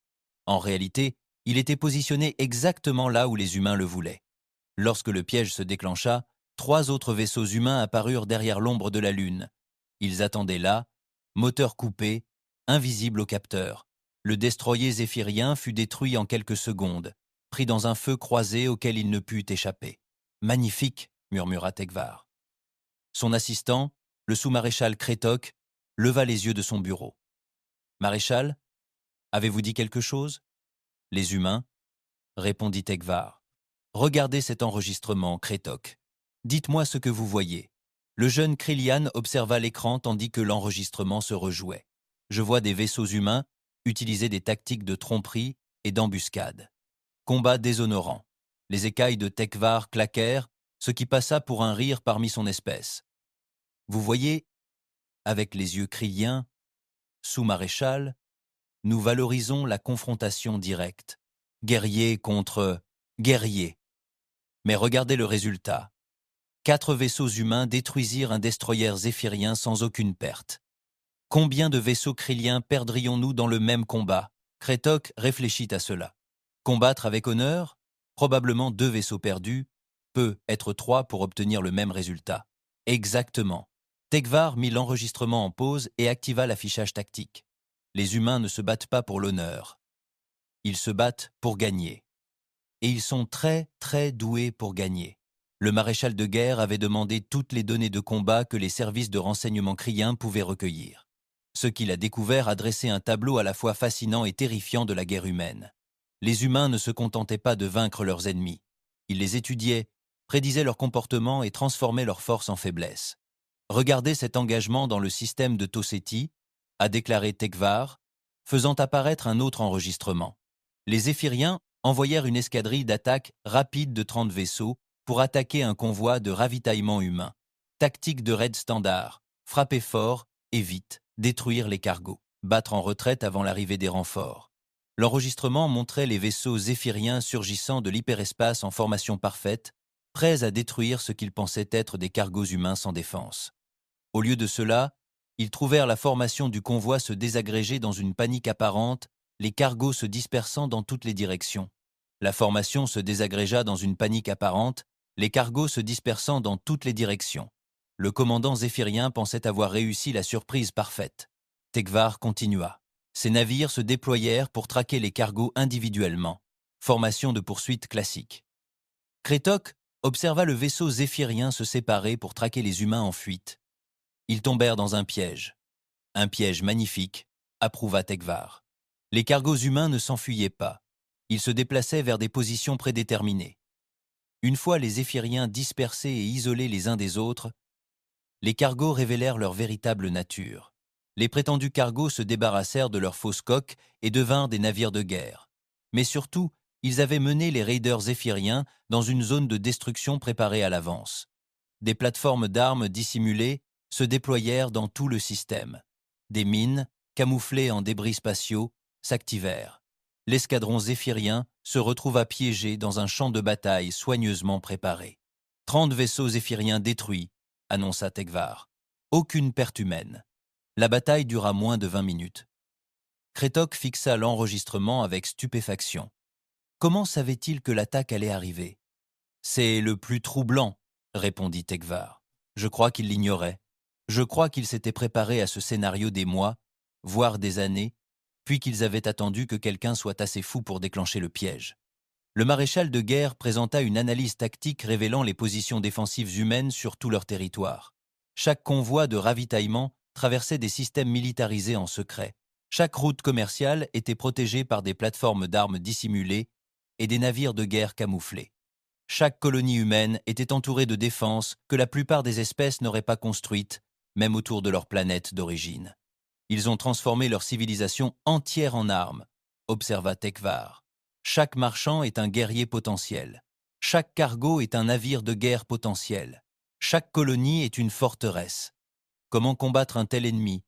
En réalité, il était positionné exactement là où les humains le voulaient. Lorsque le piège se déclencha, 3 autres vaisseaux humains apparurent derrière l'ombre de la lune. Ils attendaient là, moteur coupé, invisible au capteur. Le destroyer zéphyrien fut détruit en quelques secondes, pris dans un feu croisé auquel il ne put échapper. « Magnifique !» murmura Tegvar. Son assistant, le sous-maréchal Kretok, leva les yeux de son bureau. « Maréchal, avez-vous dit quelque chose ?»« Les humains, » répondit Tegvar. « Regardez cet enregistrement, Kretok. Dites-moi ce que vous voyez. » Le jeune Krillian observa l'écran tandis que l'enregistrement se rejouait. « Je vois des vaisseaux humains utiliser des tactiques de tromperie et d'embuscade. Combat déshonorant. Les écailles de Tegvar claquèrent, ce qui passa pour un rire parmi son espèce. Vous voyez, avec les yeux krilliens, sous-maréchal, nous valorisons la confrontation directe. Guerrier contre guerrier. Mais regardez le résultat. 4 vaisseaux humains détruisirent un destroyer zéphyrien sans aucune perte. Combien de vaisseaux krilliens perdrions-nous dans le même combat? Kretok réfléchit à cela. Combattre avec honneur? Probablement 2 vaisseaux perdus, peut être 3 pour obtenir le même résultat. Exactement. Tegvar mit l'enregistrement en pause et activa l'affichage tactique. Les humains ne se battent pas pour l'honneur. Ils se battent pour gagner. Et ils sont très, très doués pour gagner. Le maréchal de guerre avait demandé toutes les données de combat que les services de renseignement kriens pouvaient recueillir. Ce qu'il a découvert a dressé un tableau à la fois fascinant et terrifiant de la guerre humaine. Les humains ne se contentaient pas de vaincre leurs ennemis. Ils les étudiaient, prédisaient leur comportement et transformaient leurs forces en faiblesse. Regardez cet engagement dans le système de Toseti, a déclaré Tegvar, faisant apparaître un autre enregistrement. Les Zéphyriens envoyèrent une escadrille d'attaque rapide de 30 vaisseaux pour attaquer un convoi de ravitaillement humain. Tactique de raid standard, frapper fort et vite, détruire les cargos, battre en retraite avant l'arrivée des renforts. L'enregistrement montrait les vaisseaux zéphyriens surgissant de l'hyperespace en formation parfaite, prêts à détruire ce qu'ils pensaient être des cargos humains sans défense. Au lieu de cela, ils trouvèrent la formation du convoi se désagréger dans une panique apparente, les cargos se dispersant dans toutes les directions. La formation se désagrégea dans une panique apparente, les cargos se dispersant dans toutes les directions. Le commandant zéphyrien pensait avoir réussi la surprise parfaite. Tegvar continua. Ces navires se déployèrent pour traquer les cargos individuellement. Formation de poursuite classique. Kretok observa le vaisseau zéphyrien se séparer pour traquer les humains en fuite. Ils tombèrent dans un piège. Un piège magnifique, approuva Tegvar. Les cargos humains ne s'enfuyaient pas. Ils se déplaçaient vers des positions prédéterminées. Une fois les zéphyriens dispersés et isolés les uns des autres, les cargos révélèrent leur véritable nature. Les prétendus cargos se débarrassèrent de leurs fausses coques et devinrent des navires de guerre. Mais surtout, ils avaient mené les raiders zéphyriens dans une zone de destruction préparée à l'avance. Des plateformes d'armes dissimulées se déployèrent dans tout le système. Des mines, camouflées en débris spatiaux, s'activèrent. L'escadron zéphyrien se retrouva piégé dans un champ de bataille soigneusement préparé. 30 vaisseaux zéphyriens détruits, annonça Tegvar. Aucune perte humaine. La bataille dura moins de 20 minutes. Kretok fixa l'enregistrement avec stupéfaction. Comment savait-il que l'attaque allait arriver? C'est le plus troublant, répondit Tegvar. Je crois qu'il l'ignorait. Je crois qu'il s'était préparé à ce scénario des mois, voire des années, puis qu'ils avaient attendu que quelqu'un soit assez fou pour déclencher le piège. Le maréchal de guerre présenta une analyse tactique révélant les positions défensives humaines sur tout leur territoire. Chaque convoi de ravitaillement traversait des systèmes militarisés en secret. Chaque route commerciale était protégée par des plateformes d'armes dissimulées et des navires de guerre camouflés. Chaque colonie humaine était entourée de défenses que la plupart des espèces n'auraient pas construites, même autour de leur planète d'origine. Ils ont transformé leur civilisation entière en armes, observa Tegvar. Chaque marchand est un guerrier potentiel. Chaque cargo est un navire de guerre potentiel. Chaque colonie est une forteresse. Comment combattre un tel ennemi?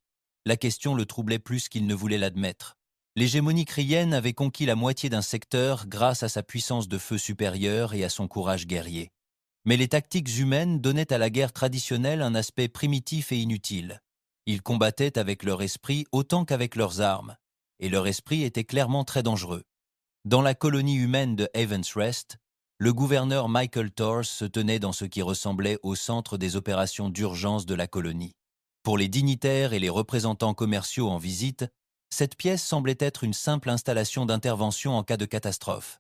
La question le troublait plus qu'il ne voulait l'admettre. L'hégémonie krienne avait conquis la moitié d'un secteur grâce à sa puissance de feu supérieure et à son courage guerrier. Mais les tactiques humaines donnaient à la guerre traditionnelle un aspect primitif et inutile. Ils combattaient avec leur esprit autant qu'avec leurs armes, et leur esprit était clairement très dangereux. Dans la colonie humaine de Haven's Rest, le gouverneur Michael Torres se tenait dans ce qui ressemblait au centre des opérations d'urgence de la colonie. Pour les dignitaires et les représentants commerciaux en visite, cette pièce semblait être une simple installation d'intervention en cas de catastrophe.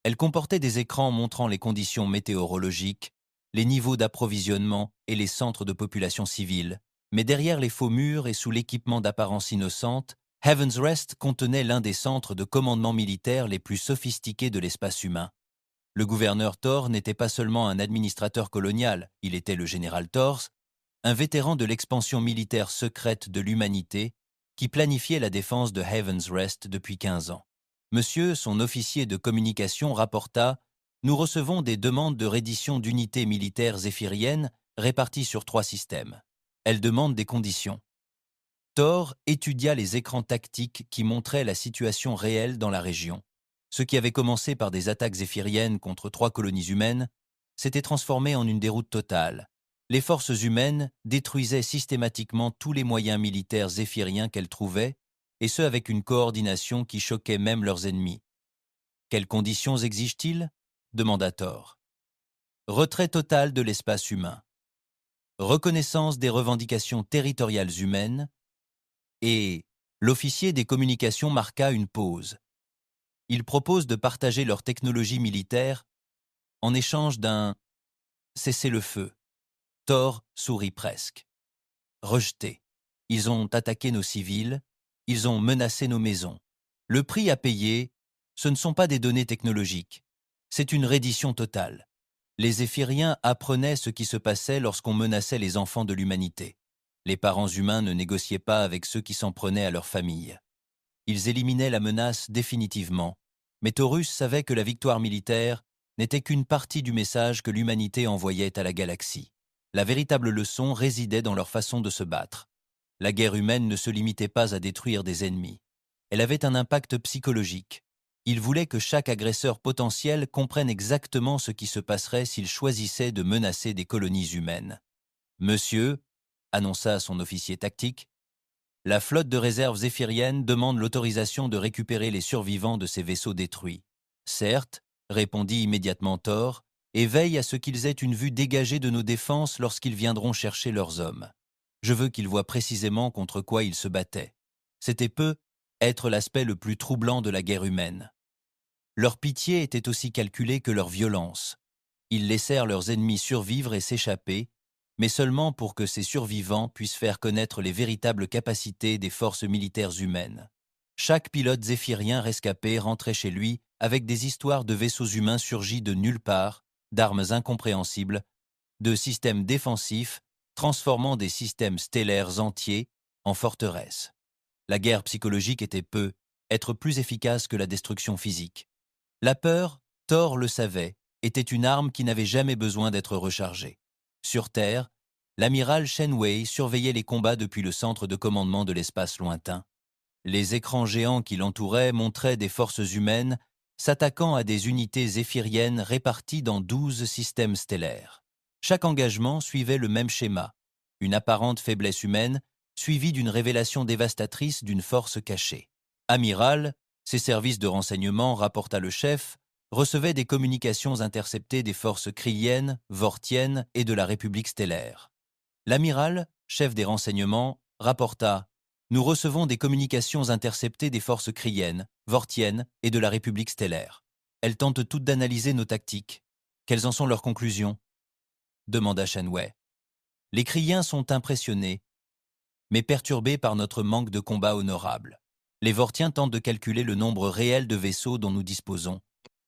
Elle comportait des écrans montrant les conditions météorologiques, les niveaux d'approvisionnement et les centres de population civile. Mais derrière les faux murs et sous l'équipement d'apparence innocente, Heaven's Rest contenait l'un des centres de commandement militaire les plus sophistiqués de l'espace humain. Le gouverneur Thor n'était pas seulement un administrateur colonial, il était le général Thors, un vétéran de l'expansion militaire secrète de l'humanité qui planifiait la défense de Heaven's Rest depuis 15 ans. Monsieur, son officier de communication, rapporta « Nous recevons des demandes de reddition d'unités militaires zéphiriennes réparties sur 3 systèmes. Elles demandent des conditions. » Thor étudia les écrans tactiques qui montraient la situation réelle dans la région. Ce qui avait commencé par des attaques zéphiriennes contre 3 colonies humaines s'était transformé en une déroute totale. Les forces humaines détruisaient systématiquement tous les moyens militaires zéphiriens qu'elles trouvaient, et ce avec une coordination qui choquait même leurs ennemis. « Quelles conditions exigent-ils » demanda Thor. « Retrait total de l'espace humain. Reconnaissance des revendications territoriales humaines. » Et l'officier des communications marqua une pause. Ils proposent de partager leur technologie militaire en échange d'un cessez-le-feu. Thor sourit presque. Rejeté. Ils ont attaqué nos civils, ils ont menacé nos maisons. Le prix à payer, ce ne sont pas des données technologiques, c'est une reddition totale. Les Zéphiriens apprenaient ce qui se passait lorsqu'on menaçait les enfants de l'humanité. Les parents humains ne négociaient pas avec ceux qui s'en prenaient à leur famille. Ils éliminaient la menace définitivement, mais Taurus savait que la victoire militaire n'était qu'une partie du message que l'humanité envoyait à la galaxie. La véritable leçon résidait dans leur façon de se battre. La guerre humaine ne se limitait pas à détruire des ennemis. Elle avait un impact psychologique. Ils voulaient que chaque agresseur potentiel comprenne exactement ce qui se passerait s'il choisissait de menacer des colonies humaines. « Monsieur », annonça son officier tactique, « la flotte de réserve zéphirienne demande l'autorisation de récupérer les survivants de ces vaisseaux détruits. »« Certes, » répondit immédiatement Thor, « et veille à ce qu'ils aient une vue dégagée de nos défenses lorsqu'ils viendront chercher leurs hommes. Je veux qu'ils voient précisément contre quoi ils se battaient. C'était peu être l'aspect le plus troublant de la guerre humaine. Leur pitié était aussi calculée que leur violence. Ils laissèrent leurs ennemis survivre et s'échapper, mais seulement pour que ces survivants puissent faire connaître les véritables capacités des forces militaires humaines. Chaque pilote zéphirien rescapé rentrait chez lui avec des histoires de vaisseaux humains surgis de nulle part, d'armes incompréhensibles, de systèmes défensifs transformant des systèmes stellaires entiers en forteresses. La guerre psychologique était être plus efficace que la destruction physique. La peur, Thor le savait, était une arme qui n'avait jamais besoin d'être rechargée. Sur Terre, l'amiral Shenwei surveillait les combats depuis le centre de commandement de l'espace lointain. Les écrans géants qui l'entouraient montraient des forces humaines s'attaquant à des unités zéphiriennes réparties dans 12 systèmes stellaires. Chaque engagement suivait le même schéma, une apparente faiblesse humaine suivie d'une révélation dévastatrice d'une force cachée. Amiral, ses services de renseignement, rapporta le chef, recevaient des communications interceptées des forces kryiennes, vortiennes et de la République stellaire. L'amiral, chef des renseignements, rapporta « Nous recevons des communications interceptées des forces kryiennes, vortiennes et de la République stellaire. Elles tentent toutes d'analyser nos tactiques. Quelles en sont leurs conclusions ?» demanda Shenwei. « Les Kryiens sont impressionnés, mais perturbés par notre manque de combat honorable. Les Vortiens tentent de calculer le nombre réel de vaisseaux dont nous disposons.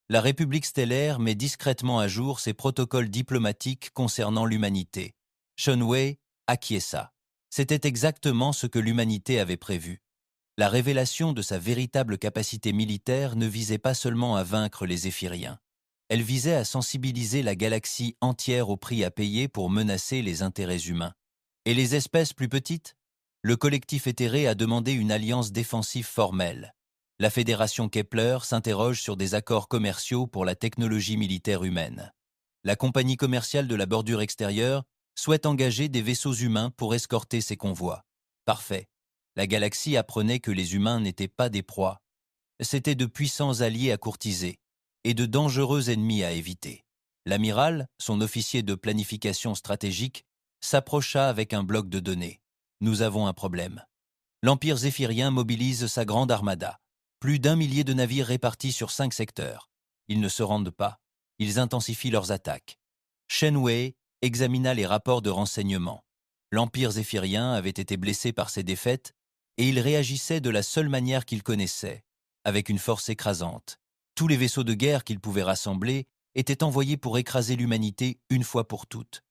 La République stellaire met discrètement à jour ses protocoles diplomatiques concernant l'humanité. » Shenwei acquiesça. C'était exactement ce que l'humanité avait prévu. La révélation de sa véritable capacité militaire ne visait pas seulement à vaincre les Zéphiriens. Elle visait à sensibiliser la galaxie entière au prix à payer pour menacer les intérêts humains. Et les espèces plus petites ? Le collectif éthéré a demandé une alliance défensive formelle. La Fédération Kepler s'interroge sur des accords commerciaux pour la technologie militaire humaine. La compagnie commerciale de la bordure extérieure souhaite engager des vaisseaux humains pour escorter ces convois. Parfait. La galaxie apprenait que les humains n'étaient pas des proies. C'étaient de puissants alliés à courtiser et de dangereux ennemis à éviter. L'amiral, son officier de planification stratégique, s'approcha avec un bloc de données. Nous avons un problème. L'Empire zéphirien mobilise sa grande armada. Plus d'1 millier de navires répartis sur 5 secteurs. Ils ne se rendent pas. Ils intensifient leurs attaques. Shen Wei examina les rapports de renseignement. L'Empire zéphirien avait été blessé par ces défaites et il réagissait de la seule manière qu'il connaissait, avec une force écrasante. Tous les vaisseaux de guerre qu'il pouvait rassembler étaient envoyés pour écraser l'humanité une fois pour toutes.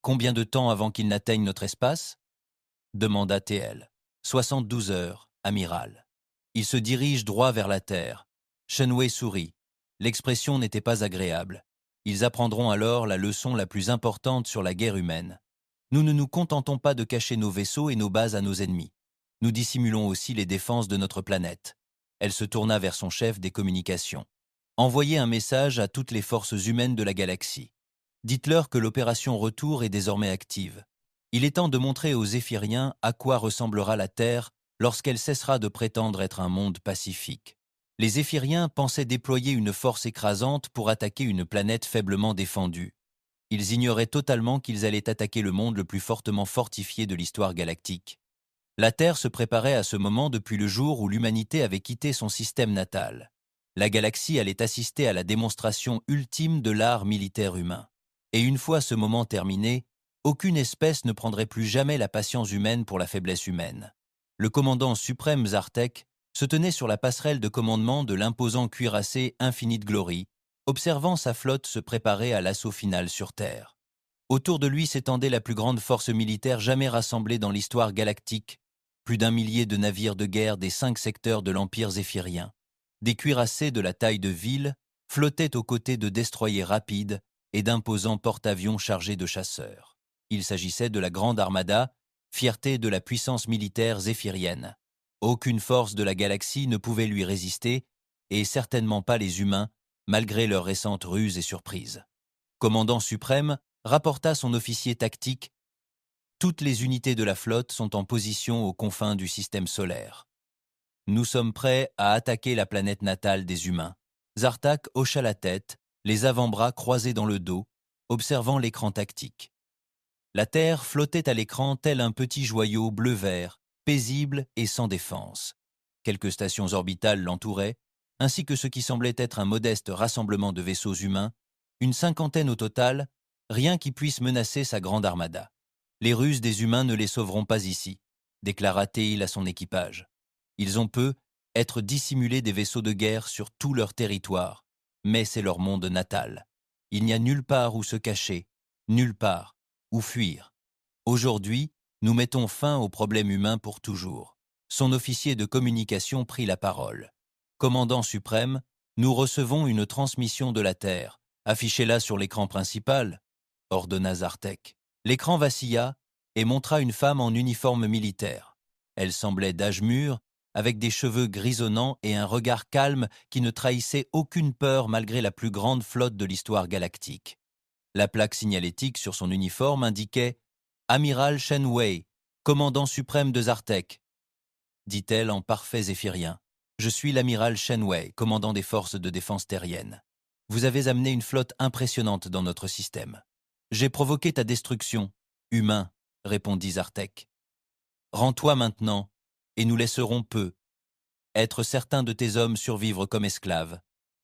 Combien de temps avant qu'ils n'atteignent notre espace ? Demanda TL. 72 heures, amiral. Il se dirige droit vers la Terre. Shen Wei sourit. L'expression n'était pas agréable. Ils apprendront alors la leçon la plus importante sur la guerre humaine. Nous ne nous contentons pas de cacher nos vaisseaux et nos bases à nos ennemis. Nous dissimulons aussi les défenses de notre planète. Elle se tourna vers son chef des communications. Envoyez un message à toutes les forces humaines de la galaxie. Dites-leur que l'opération Retour est désormais active. Il est temps de montrer aux Zéphiriens à quoi ressemblera la Terre lorsqu'elle cessera de prétendre être un monde pacifique. Les Zéphiriens pensaient déployer une force écrasante pour attaquer une planète faiblement défendue. Ils ignoraient totalement qu'ils allaient attaquer le monde le plus fortement fortifié de l'histoire galactique. La Terre se préparait à ce moment depuis le jour où l'humanité avait quitté son système natal. La galaxie allait assister à la démonstration ultime de l'art militaire humain. Et une fois ce moment terminé, aucune espèce ne prendrait plus jamais la patience humaine pour la faiblesse humaine. Le commandant suprême Zartek se tenait sur la passerelle de commandement de l'imposant cuirassé Infinite Glory, observant sa flotte se préparer à l'assaut final sur Terre. Autour de lui s'étendait la plus grande force militaire jamais rassemblée dans l'histoire galactique, plus d'1 millier de navires de guerre des 5 secteurs de l'Empire zéphirien. Des cuirassés de la taille de ville flottaient aux côtés de destroyers rapides et d'imposants porte-avions chargés de chasseurs. Il s'agissait de la Grande Armada, fierté de la puissance militaire zéphirienne. Aucune force de la galaxie ne pouvait lui résister, et certainement pas les humains, malgré leurs récentes ruses et surprises. Commandant suprême rapporta son officier tactique. Toutes les unités de la flotte sont en position aux confins du système solaire. Nous sommes prêts à attaquer la planète natale des humains. Zartak hocha la tête, les avant-bras croisés dans le dos, observant l'écran tactique. La Terre flottait à l'écran tel un petit joyau bleu-vert, paisible et sans défense. Quelques stations orbitales l'entouraient, ainsi que ce qui semblait être un modeste rassemblement de vaisseaux humains, une 50aine au total, rien qui puisse menacer sa grande armada. Les ruses des humains ne les sauveront pas ici, déclara Teil à son équipage. Ils ont peu être dissimulés des vaisseaux de guerre sur tout leur territoire, mais c'est leur monde natal. Il n'y a nulle part où se cacher, nulle part où fuir. Aujourd'hui, nous mettons fin au problème humain pour toujours. Son officier de communication prit la parole. Commandant suprême, nous recevons une transmission de la Terre. Affichez-la sur l'écran principal, ordonna Zartek. L'écran vacilla et montra une femme en uniforme militaire. Elle semblait d'âge mûr, avec des cheveux grisonnants et un regard calme qui ne trahissait aucune peur malgré la plus grande flotte de l'histoire galactique. La plaque signalétique sur son uniforme indiquait « Amiral Shen Wei, commandant suprême de Zartek », dit-elle en parfait zéphirien. « Je suis l'amiral Shen Wei, commandant des forces de défense terriennes. Vous avez amené une flotte impressionnante dans notre système. J'ai provoqué ta destruction, humain, répondit Zartek. Rends-toi maintenant, et nous laisserons peu. Être certain de tes hommes survivre comme esclaves.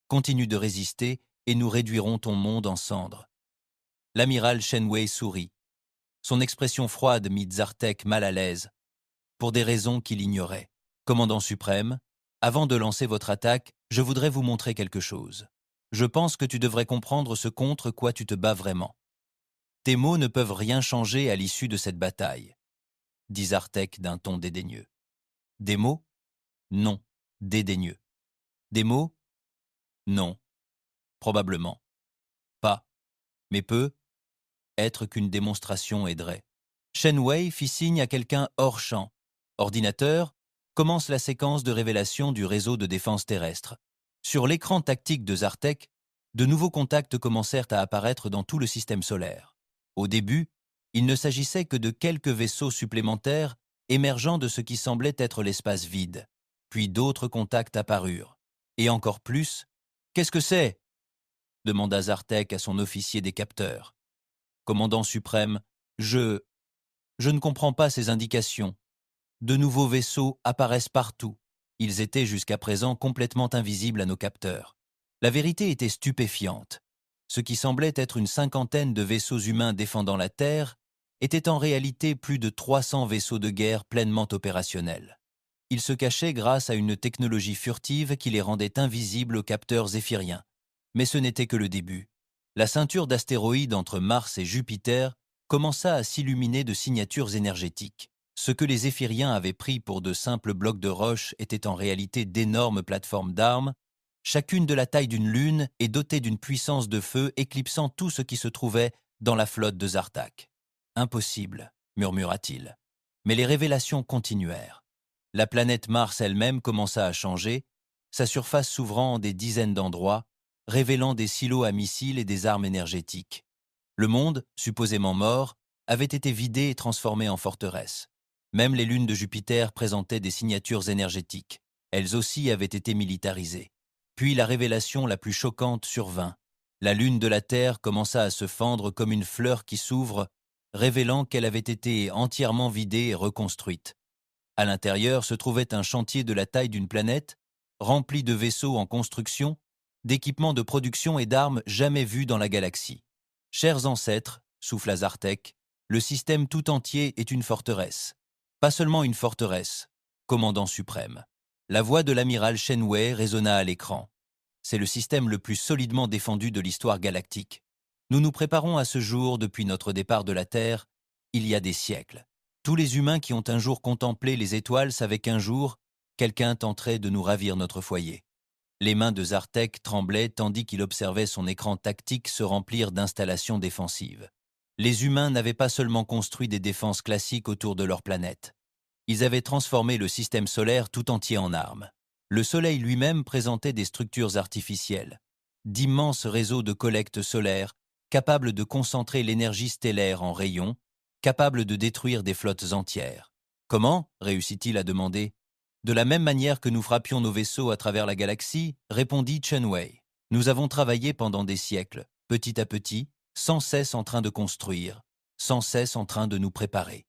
Continue de résister, et nous réduirons ton monde en cendres. L'amiral Shen Wei sourit. Son expression froide mit Zartek mal à l'aise, pour des raisons qu'il ignorait. Commandant suprême, avant de lancer votre attaque, je voudrais vous montrer quelque chose. Je pense que tu devrais comprendre ce contre quoi tu te bats vraiment. Tes mots ne peuvent rien changer à l'issue de cette bataille, dit Zartek d'un ton dédaigneux. Des mots ? Non, dédaigneux. Des mots ? Non, probablement. Pas, mais peut être qu'une démonstration aiderait. Shen Wei fit signe à quelqu'un hors champ. Ordinateur, commence la séquence de révélation du réseau de défense terrestre. Sur l'écran tactique de Zartek, de nouveaux contacts commencèrent à apparaître dans tout le système solaire. Au début, il ne s'agissait que de quelques vaisseaux supplémentaires émergeant de ce qui semblait être l'espace vide. Puis d'autres contacts apparurent. Et encore plus, « Qu'est-ce que c'est ?» demanda Zartek à son officier des capteurs. « Commandant suprême, je… » Je ne comprends pas ces indications. De nouveaux vaisseaux apparaissent partout. Ils étaient jusqu'à présent complètement invisibles à nos capteurs. La vérité était stupéfiante. Ce qui semblait être une cinquantaine de vaisseaux humains défendant la Terre était en réalité plus de 300 vaisseaux de guerre pleinement opérationnels. Ils se cachaient grâce à une technologie furtive qui les rendait invisibles aux capteurs zéphiriens. Mais ce n'était que le début. La ceinture d'astéroïdes entre Mars et Jupiter commença à s'illuminer de signatures énergétiques. Ce que les Zéphiriens avaient pris pour de simples blocs de roche était en réalité d'énormes plateformes d'armes, chacune de la taille d'une lune et dotée d'une puissance de feu éclipsant tout ce qui se trouvait dans la flotte de Zartak. « Impossible », murmura-t-il. Mais les révélations continuèrent. La planète Mars elle-même commença à changer, sa surface s'ouvrant en des dizaines d'endroits, révélant des silos à missiles et des armes énergétiques. Le monde, supposément mort, avait été vidé et transformé en forteresse. Même les lunes de Jupiter présentaient des signatures énergétiques. Elles aussi avaient été militarisées. Puis la révélation la plus choquante survint. La lune de la Terre commença à se fendre comme une fleur qui s'ouvre, révélant qu'elle avait été entièrement vidée et reconstruite. À l'intérieur se trouvait un chantier de la taille d'une planète, rempli de vaisseaux en construction, d'équipements de production et d'armes jamais vus dans la galaxie. Chers ancêtres, souffla Zartek, le système tout entier est une forteresse. Pas seulement une forteresse, commandant suprême. La voix de l'amiral Shenwei résonna à l'écran. C'est le système le plus solidement défendu de l'histoire galactique. Nous nous préparons à ce jour depuis notre départ de la Terre, il y a des siècles. Tous les humains qui ont un jour contemplé les étoiles savaient qu'un jour, quelqu'un tenterait de nous ravir notre foyer. Les mains de Zartek tremblaient tandis qu'il observait son écran tactique se remplir d'installations défensives. Les humains n'avaient pas seulement construit des défenses classiques autour de leur planète. Ils avaient transformé le système solaire tout entier en armes. Le Soleil lui-même présentait des structures artificielles, d'immenses réseaux de collecte solaire, capables de concentrer l'énergie stellaire en rayons, capables de détruire des flottes entières. Comment réussit-il à demander? De la même manière que nous frappions nos vaisseaux à travers la galaxie, répondit Chen Wei. Nous avons travaillé pendant des siècles, petit à petit, sans cesse en train de construire, sans cesse en train de nous préparer.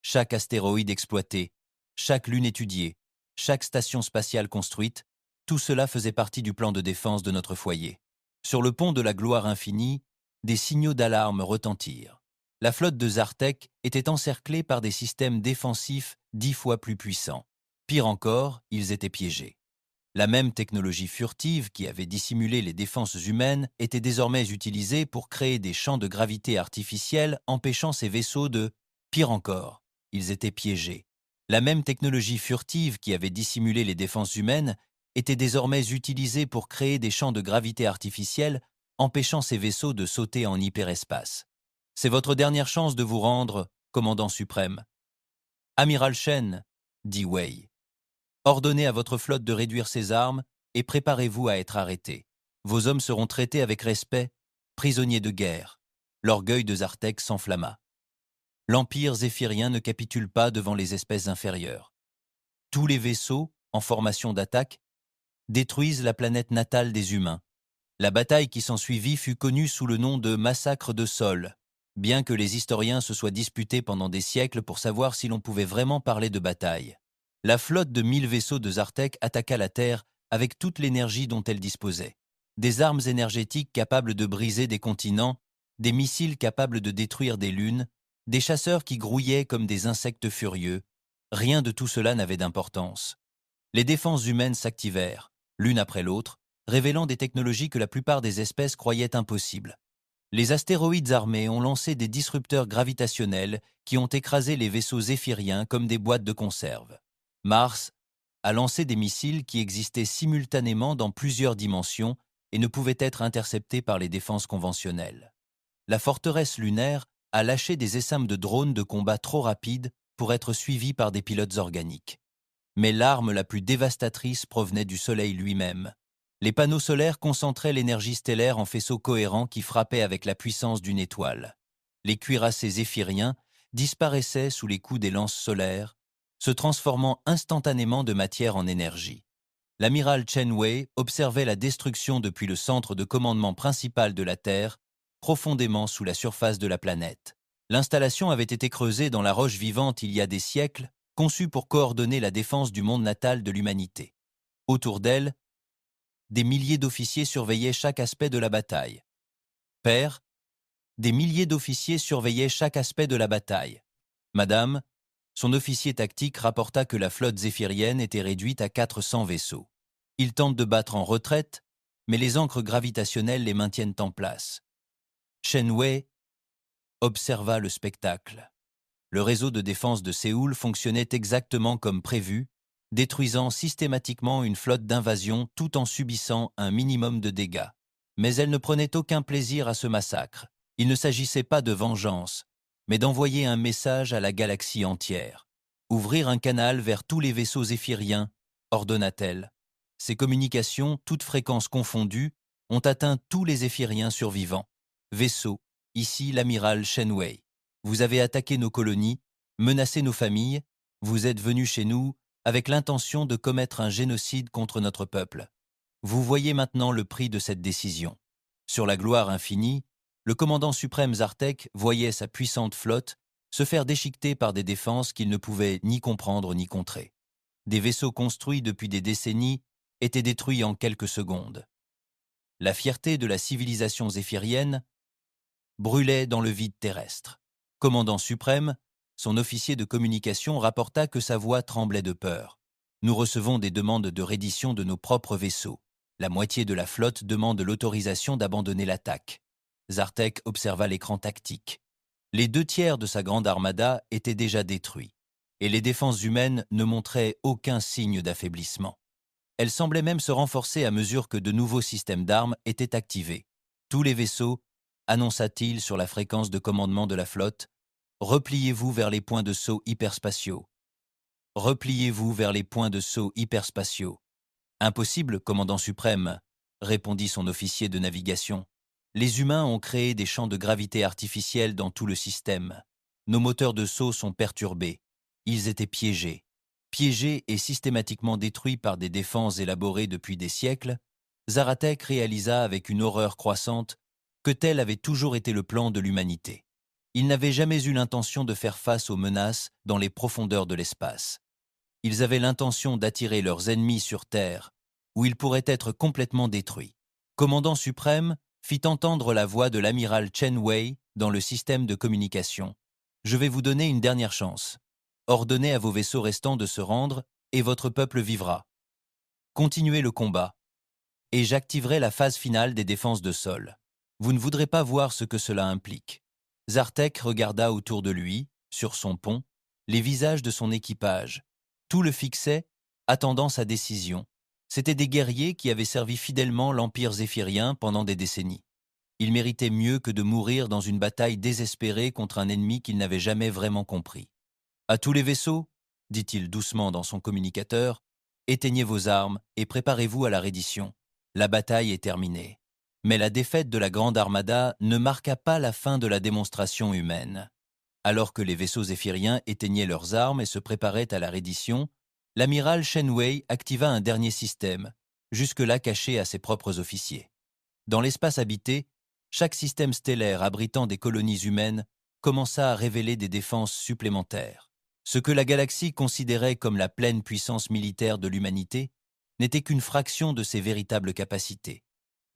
Chaque astéroïde exploité, chaque lune étudiée, chaque station spatiale construite, tout cela faisait partie du plan de défense de notre foyer. Sur le pont de la gloire infinie, des signaux d'alarme retentirent. La flotte de Zartek était encerclée par des systèmes défensifs 10 fois plus puissants. Pire encore, ils étaient piégés. La même technologie furtive qui avait dissimulé les défenses humaines était désormais utilisée pour créer des champs de gravité artificiels empêchant ces vaisseaux de... Pire encore, ils étaient piégés. La même technologie furtive qui avait dissimulé les défenses humaines était désormais utilisée pour créer des champs de gravité artificiels empêchant ces vaisseaux de sauter en hyperespace. C'est votre dernière chance de vous rendre, commandant suprême. Amiral Shen, dit Wei, ordonnez à votre flotte de réduire ses armes et préparez-vous à être arrêtés. Vos hommes seront traités avec respect, prisonniers de guerre. L'orgueil de Zartek s'enflamma. L'Empire zéphirien ne capitule pas devant les espèces inférieures. Tous les vaisseaux, en formation d'attaque, détruisent la planète natale des humains. La bataille qui s'ensuivit fut connue sous le nom de massacre de Sol, bien que les historiens se soient disputés pendant des siècles pour savoir si l'on pouvait vraiment parler de bataille. La flotte de 1000 vaisseaux de Zartek attaqua la Terre avec toute l'énergie dont elle disposait. Des armes énergétiques capables de briser des continents, des missiles capables de détruire des lunes, des chasseurs qui grouillaient comme des insectes furieux. Rien de tout cela n'avait d'importance. Les défenses humaines s'activèrent, l'une après l'autre, révélant des technologies que la plupart des espèces croyaient impossibles. Les astéroïdes armés ont lancé des disrupteurs gravitationnels qui ont écrasé les vaisseaux zéphiriens comme des boîtes de conserve. Mars a lancé des missiles qui existaient simultanément dans plusieurs dimensions et ne pouvaient être interceptés par les défenses conventionnelles. La forteresse lunaire a lâché des essaims de drones de combat trop rapides pour être suivis par des pilotes organiques. Mais l'arme la plus dévastatrice provenait du Soleil lui-même. Les panneaux solaires concentraient l'énergie stellaire en faisceaux cohérents qui frappaient avec la puissance d'une étoile. Les cuirassés zéphiriens disparaissaient sous les coups des lances solaires, se transformant instantanément de matière en énergie. L'amiral Chen Wei observait la destruction depuis le centre de commandement principal de la Terre, profondément sous la surface de la planète. L'installation avait été creusée dans la roche vivante il y a des siècles, conçue pour coordonner la défense du monde natal de l'humanité. Autour d'elle, des milliers d'officiers surveillaient chaque aspect de la bataille. Père, des milliers d'officiers surveillaient chaque aspect de la bataille. Madame, son officier tactique rapporta que la flotte zéphirienne était réduite à 400 vaisseaux. Ils tentent de battre en retraite, mais les ancres gravitationnelles les maintiennent en place. Chen Wei observa le spectacle. Le réseau de défense de Séoul fonctionnait exactement comme prévu, détruisant systématiquement une flotte d'invasion tout en subissant un minimum de dégâts. Mais elle ne prenait aucun plaisir à ce massacre. Il ne s'agissait pas de vengeance, mais d'envoyer un message à la galaxie entière. Ouvrir un canal vers tous les vaisseaux zéphiriens, ordonna-t-elle. Ces communications, toutes fréquences confondues, ont atteint tous les zéphiriens survivants. Vaisseau, ici l'amiral Chen Wei. Vous avez attaqué nos colonies, menacé nos familles, vous êtes venu chez nous avec l'intention de commettre un génocide contre notre peuple. Vous voyez maintenant le prix de cette décision. Sur la gloire infinie, le commandant suprême Zartek voyait sa puissante flotte se faire déchiqueter par des défenses qu'il ne pouvait ni comprendre ni contrer. Des vaisseaux construits depuis des décennies étaient détruits en quelques secondes. La fierté de la civilisation zéphirienne brûlait dans le vide terrestre. Commandant suprême, son officier de communication rapporta que sa voix tremblait de peur. Nous recevons des demandes de reddition de nos propres vaisseaux. La moitié de la flotte demande l'autorisation d'abandonner l'attaque. Zartek observa l'écran tactique. Les 2/3 de sa grande armada étaient déjà détruits, et les défenses humaines ne montraient aucun signe d'affaiblissement. Elles semblaient même se renforcer à mesure que de nouveaux systèmes d'armes étaient activés. Tous les vaisseaux, annonça-t-il sur la fréquence de commandement de la flotte, repliez-vous vers les points de saut hyperspatiaux. Repliez-vous vers les points de saut hyperspatiaux. Impossible, commandant suprême, répondit son officier de navigation. Les humains ont créé des champs de gravité artificiels dans tout le système. Nos moteurs de saut sont perturbés. Ils étaient piégés. Piégés et systématiquement détruits par des défenses élaborées depuis des siècles, Zartek réalisa avec une horreur croissante que tel avait toujours été le plan de l'humanité. Ils n'avaient jamais eu l'intention de faire face aux menaces dans les profondeurs de l'espace. Ils avaient l'intention d'attirer leurs ennemis sur Terre, où ils pourraient être complètement détruits. Commandant suprême fit entendre la voix de l'amiral Chen Wei dans le système de communication. Je vais vous donner une dernière chance. Ordonnez à vos vaisseaux restants de se rendre et votre peuple vivra. Continuez le combat, et j'activerai la phase finale des défenses de sol. Vous ne voudrez pas voir ce que cela implique. Zartek regarda autour de lui, sur son pont, les visages de son équipage. Tout le fixait, attendant sa décision. C'étaient des guerriers qui avaient servi fidèlement l'Empire zéphirien pendant des décennies. Ils méritaient mieux que de mourir dans une bataille désespérée contre un ennemi qu'ils n'avaient jamais vraiment compris. « À tous les vaisseaux, dit-il doucement dans son communicateur, éteignez vos armes et préparez-vous à la reddition. La bataille est terminée. » Mais la défaite de la Grande Armada ne marqua pas la fin de la démonstration humaine. Alors que les vaisseaux zéphiriens éteignaient leurs armes et se préparaient à la reddition, l'amiral Chen Wei activa un dernier système, jusque-là caché à ses propres officiers. Dans l'espace habité, chaque système stellaire abritant des colonies humaines commença à révéler des défenses supplémentaires. Ce que la galaxie considérait comme la pleine puissance militaire de l'humanité n'était qu'une fraction de ses véritables capacités.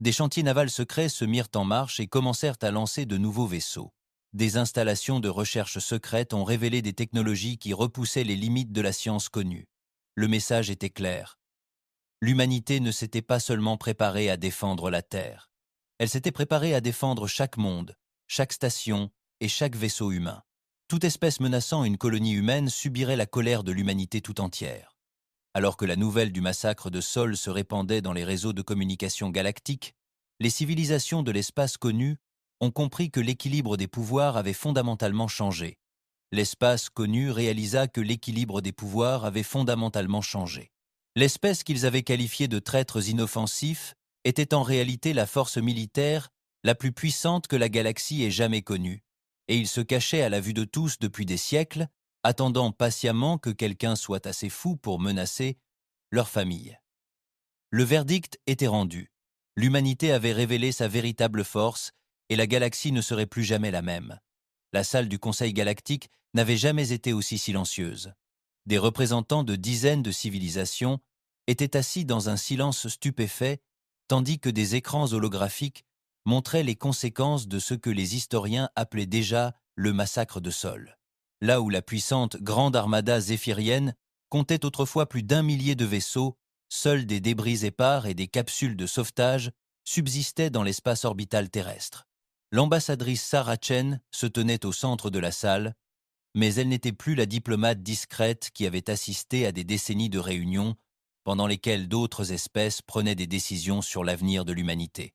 Des chantiers navals secrets se mirent en marche et commencèrent à lancer de nouveaux vaisseaux. Des installations de recherche secrètes ont révélé des technologies qui repoussaient les limites de la science connue. Le message était clair. L'humanité ne s'était pas seulement préparée à défendre la Terre. Elle s'était préparée à défendre chaque monde, chaque station et chaque vaisseau humain. Toute espèce menaçant une colonie humaine subirait la colère de l'humanité tout entière. Alors que la nouvelle du massacre de Sol se répandait dans les réseaux de communication galactiques, les civilisations de l'espace connues ont compris que l'équilibre des pouvoirs avait fondamentalement changé. L'espace connu réalisa que l'équilibre des pouvoirs avait fondamentalement changé. L'espèce qu'ils avaient qualifiée de traîtres inoffensifs était en réalité la force militaire la plus puissante que la galaxie ait jamais connue, et ils se cachaient à la vue de tous depuis des siècles, attendant patiemment que quelqu'un soit assez fou pour menacer leur famille. Le verdict était rendu. L'humanité avait révélé sa véritable force et la galaxie ne serait plus jamais la même. La salle du Conseil galactique n'avait jamais été aussi silencieuse. Des représentants de dizaines de civilisations étaient assis dans un silence stupéfait, tandis que des écrans holographiques montraient les conséquences de ce que les historiens appelaient déjà le massacre de Sol. Là où la puissante grande armada zéphirienne comptait autrefois plus d'1 millier de vaisseaux, seuls des débris épars et des capsules de sauvetage subsistaient dans l'espace orbital terrestre. L'ambassadrice Sarah Chen se tenait au centre de la salle, mais elle n'était plus la diplomate discrète qui avait assisté à des décennies de réunions pendant lesquelles d'autres espèces prenaient des décisions sur l'avenir de l'humanité.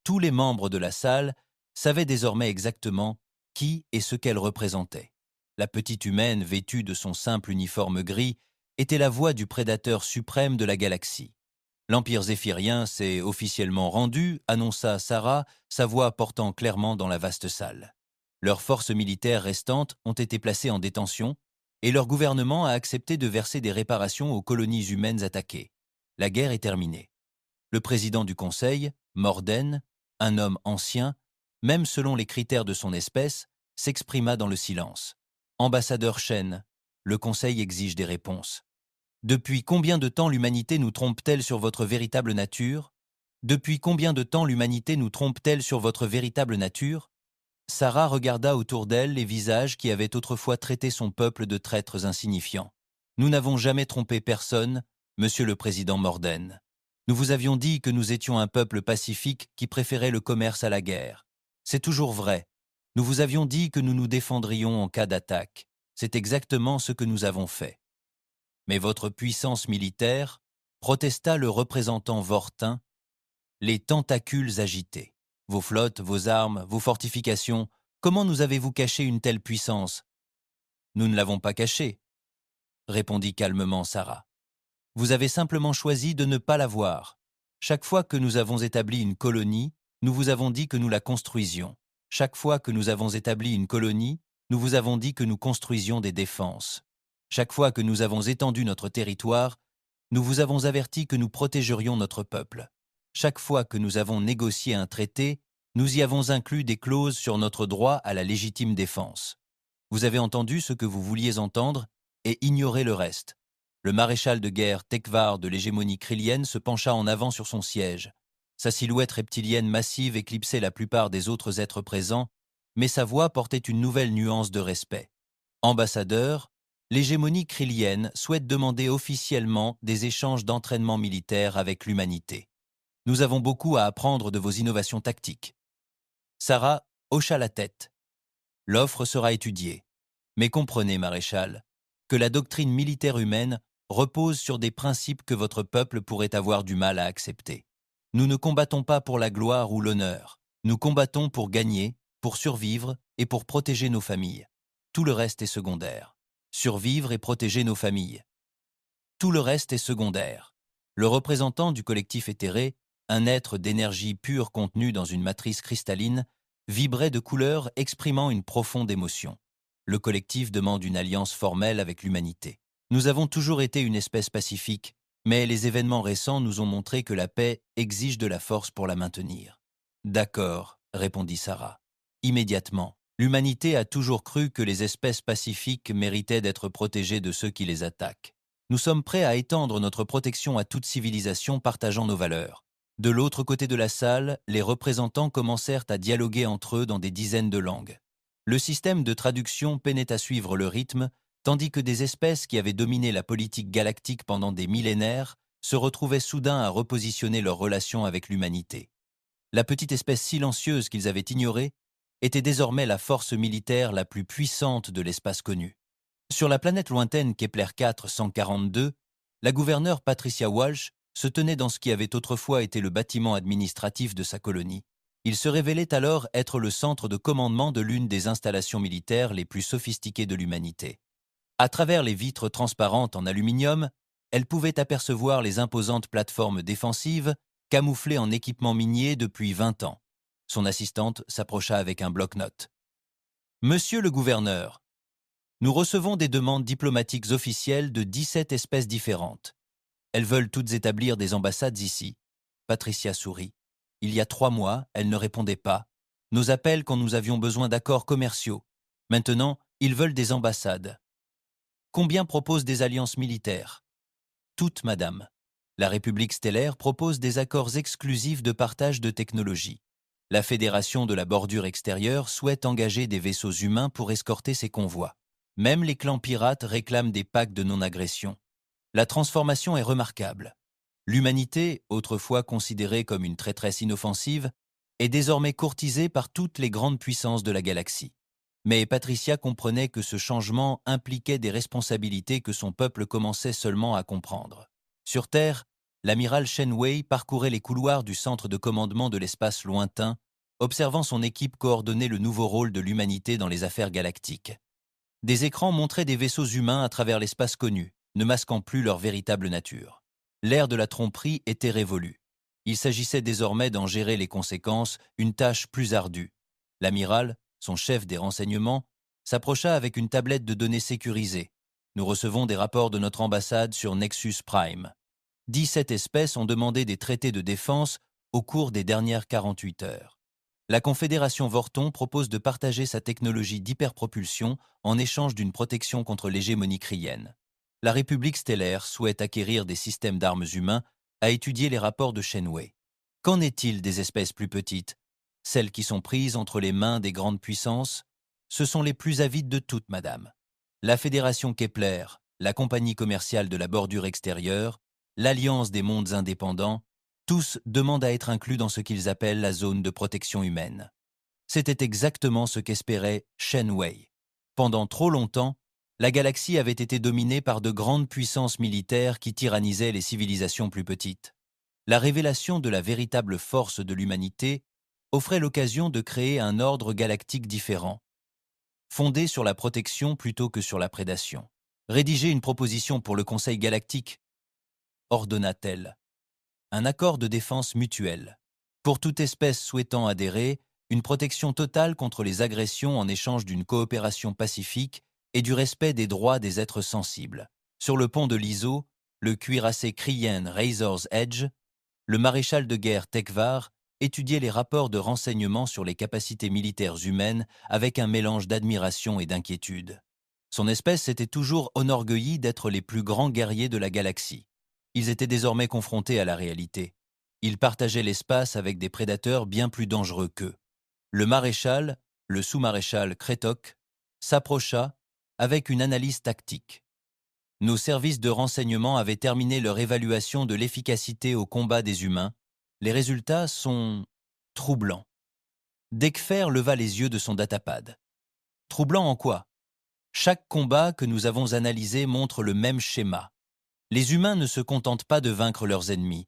Tous les membres de la salle savaient désormais exactement qui et ce qu'elle représentait. La petite humaine vêtue de son simple uniforme gris était la voix du prédateur suprême de la galaxie. L'Empire zéphirien s'est officiellement rendu, annonça Sarah, sa voix portant clairement dans la vaste salle. Leurs forces militaires restantes ont été placées en détention et leur gouvernement a accepté de verser des réparations aux colonies humaines attaquées. La guerre est terminée. Le président du Conseil, Morden, un homme ancien, même selon les critères de son espèce, s'exprima dans le silence. Ambassadeur Chen, le Conseil exige des réponses. Depuis combien de temps l'humanité nous trompe-t-elle sur votre véritable nature? Depuis combien de temps l'humanité nous trompe-t-elle sur votre véritable nature? Sarah regarda autour d'elle les visages qui avaient autrefois traité son peuple de traîtres insignifiants. Nous n'avons jamais trompé personne, monsieur le président Morden. Nous vous avions dit que nous étions un peuple pacifique qui préférait le commerce à la guerre. C'est toujours vrai. Nous vous avions dit que nous nous défendrions en cas d'attaque. C'est exactement ce que nous avons fait. Mais votre puissance militaire, protesta le représentant Vortin, les tentacules agités. Vos flottes, vos armes, vos fortifications, comment nous avez-vous caché une telle puissance? Nous ne l'avons pas cachée, répondit calmement Sarah. Vous avez simplement choisi de ne pas la voir. Chaque fois que nous avons établi une colonie, nous vous avons dit que nous la construisions. Chaque fois que nous avons établi une colonie, nous vous avons dit que nous construisions des défenses. Chaque fois que nous avons étendu notre territoire, nous vous avons averti que nous protégerions notre peuple. Chaque fois que nous avons négocié un traité, nous y avons inclus des clauses sur notre droit à la légitime défense. Vous avez entendu ce que vous vouliez entendre et ignoré le reste. Le maréchal de guerre Tekvar de l'hégémonie krillienne se pencha en avant sur son siège. Sa silhouette reptilienne massive éclipsait la plupart des autres êtres présents, mais sa voix portait une nouvelle nuance de respect. Ambassadeur, l'hégémonie krillienne souhaite demander officiellement des échanges d'entraînement militaire avec l'humanité. Nous avons beaucoup à apprendre de vos innovations tactiques. Sarah hocha la tête. L'offre sera étudiée. Mais comprenez, maréchal, que la doctrine militaire humaine repose sur des principes que votre peuple pourrait avoir du mal à accepter. Nous ne combattons pas pour la gloire ou l'honneur. Nous combattons pour gagner, pour survivre et pour protéger nos familles. Tout le reste est secondaire. Survivre et protéger nos familles. Tout le reste est secondaire. Le représentant du collectif éthéré, un être d'énergie pure contenu dans une matrice cristalline, vibrait de couleurs exprimant une profonde émotion. Le collectif demande une alliance formelle avec l'humanité. Nous avons toujours été une espèce pacifique, mais les événements récents nous ont montré que la paix exige de la force pour la maintenir. D'accord, répondit Sarah. Immédiatement, l'humanité a toujours cru que les espèces pacifiques méritaient d'être protégées de ceux qui les attaquent. Nous sommes prêts à étendre notre protection à toute civilisation partageant nos valeurs. De l'autre côté de la salle, les représentants commencèrent à dialoguer entre eux dans des dizaines de langues. Le système de traduction peinait à suivre le rythme, tandis que des espèces qui avaient dominé la politique galactique pendant des millénaires se retrouvaient soudain à repositionner leurs relations avec l'humanité. La petite espèce silencieuse qu'ils avaient ignorée était désormais la force militaire la plus puissante de l'espace connu. Sur la planète lointaine Kepler 442, la gouverneure Patricia Walsh se tenait dans ce qui avait autrefois été le bâtiment administratif de sa colonie. Il se révélait alors être le centre de commandement de l'une des installations militaires les plus sophistiquées de l'humanité. À travers les vitres transparentes en aluminium, elle pouvait apercevoir les imposantes plateformes défensives camouflées en équipement minier depuis 20 ans. Son assistante s'approcha avec un bloc-notes. « Monsieur le gouverneur, nous recevons des demandes diplomatiques officielles de 17 espèces différentes. Elles veulent toutes établir des ambassades ici. » Patricia sourit. Il y a 3 mois, elle ne répondait pas. Nos appels quand nous avions besoin d'accords commerciaux. Maintenant, ils veulent des ambassades. Combien proposent des alliances militaires? Toutes, madame. La République stellaire propose des accords exclusifs de partage de technologies. La Fédération de la bordure extérieure souhaite engager des vaisseaux humains pour escorter ses convois. Même les clans pirates réclament des pactes de non-agression. La transformation est remarquable. L'humanité, autrefois considérée comme une traîtresse inoffensive, est désormais courtisée par toutes les grandes puissances de la galaxie. Mais Patricia comprenait que ce changement impliquait des responsabilités que son peuple commençait seulement à comprendre. Sur Terre, l'amiral Shen Wei parcourait les couloirs du centre de commandement de l'espace lointain, observant son équipe coordonner le nouveau rôle de l'humanité dans les affaires galactiques. Des écrans montraient des vaisseaux humains à travers l'espace connu, ne masquant plus leur véritable nature. L'ère de la tromperie était révolue. Il s'agissait désormais d'en gérer les conséquences, une tâche plus ardue. L'amiral, son chef des renseignements, s'approcha avec une tablette de données sécurisée. Nous recevons des rapports de notre ambassade sur Nexus Prime. 17 espèces ont demandé des traités de défense au cours des dernières 48 heures. La Confédération Vorton propose de partager sa technologie d'hyperpropulsion en échange d'une protection contre l'hégémonie kryène. La République stellaire souhaite acquérir des systèmes d'armes humains à étudier les rapports de Shenwei. Qu'en est-il des espèces plus petites? Celles qui sont prises entre les mains des grandes puissances? Ce sont les plus avides de toutes, madame. La Fédération Kepler, la compagnie commerciale de la bordure extérieure, l'Alliance des mondes indépendants, tous demandent à être inclus dans ce qu'ils appellent la zone de protection humaine. C'était exactement ce qu'espérait Shen Wei. Pendant trop longtemps, la galaxie avait été dominée par de grandes puissances militaires qui tyrannisaient les civilisations plus petites. La révélation de la véritable force de l'humanité offrait l'occasion de créer un ordre galactique différent, fondé sur la protection plutôt que sur la prédation. Rédiger une proposition pour le Conseil galactique, ordonna-t-elle. Un accord de défense mutuelle. Pour toute espèce souhaitant adhérer, une protection totale contre les agressions en échange d'une coopération pacifique et du respect des droits des êtres sensibles. Sur le pont de l'ISO, le cuirassé Krien Razor's Edge, le maréchal de guerre Tekvar étudiait les rapports de renseignement sur les capacités militaires humaines avec un mélange d'admiration et d'inquiétude. Son espèce s'était toujours enorgueillie d'être les plus grands guerriers de la galaxie. Ils étaient désormais confrontés à la réalité. Ils partageaient l'espace avec des prédateurs bien plus dangereux qu'eux. Le maréchal, le sous-maréchal Kretok, s'approcha avec une analyse tactique. Nos services de renseignement avaient terminé leur évaluation de l'efficacité au combat des humains. Les résultats sont troublants. Dekfer leva les yeux de son datapad. Troublants en quoi? Chaque combat que nous avons analysé montre le même schéma. Les humains ne se contentent pas de vaincre leurs ennemis.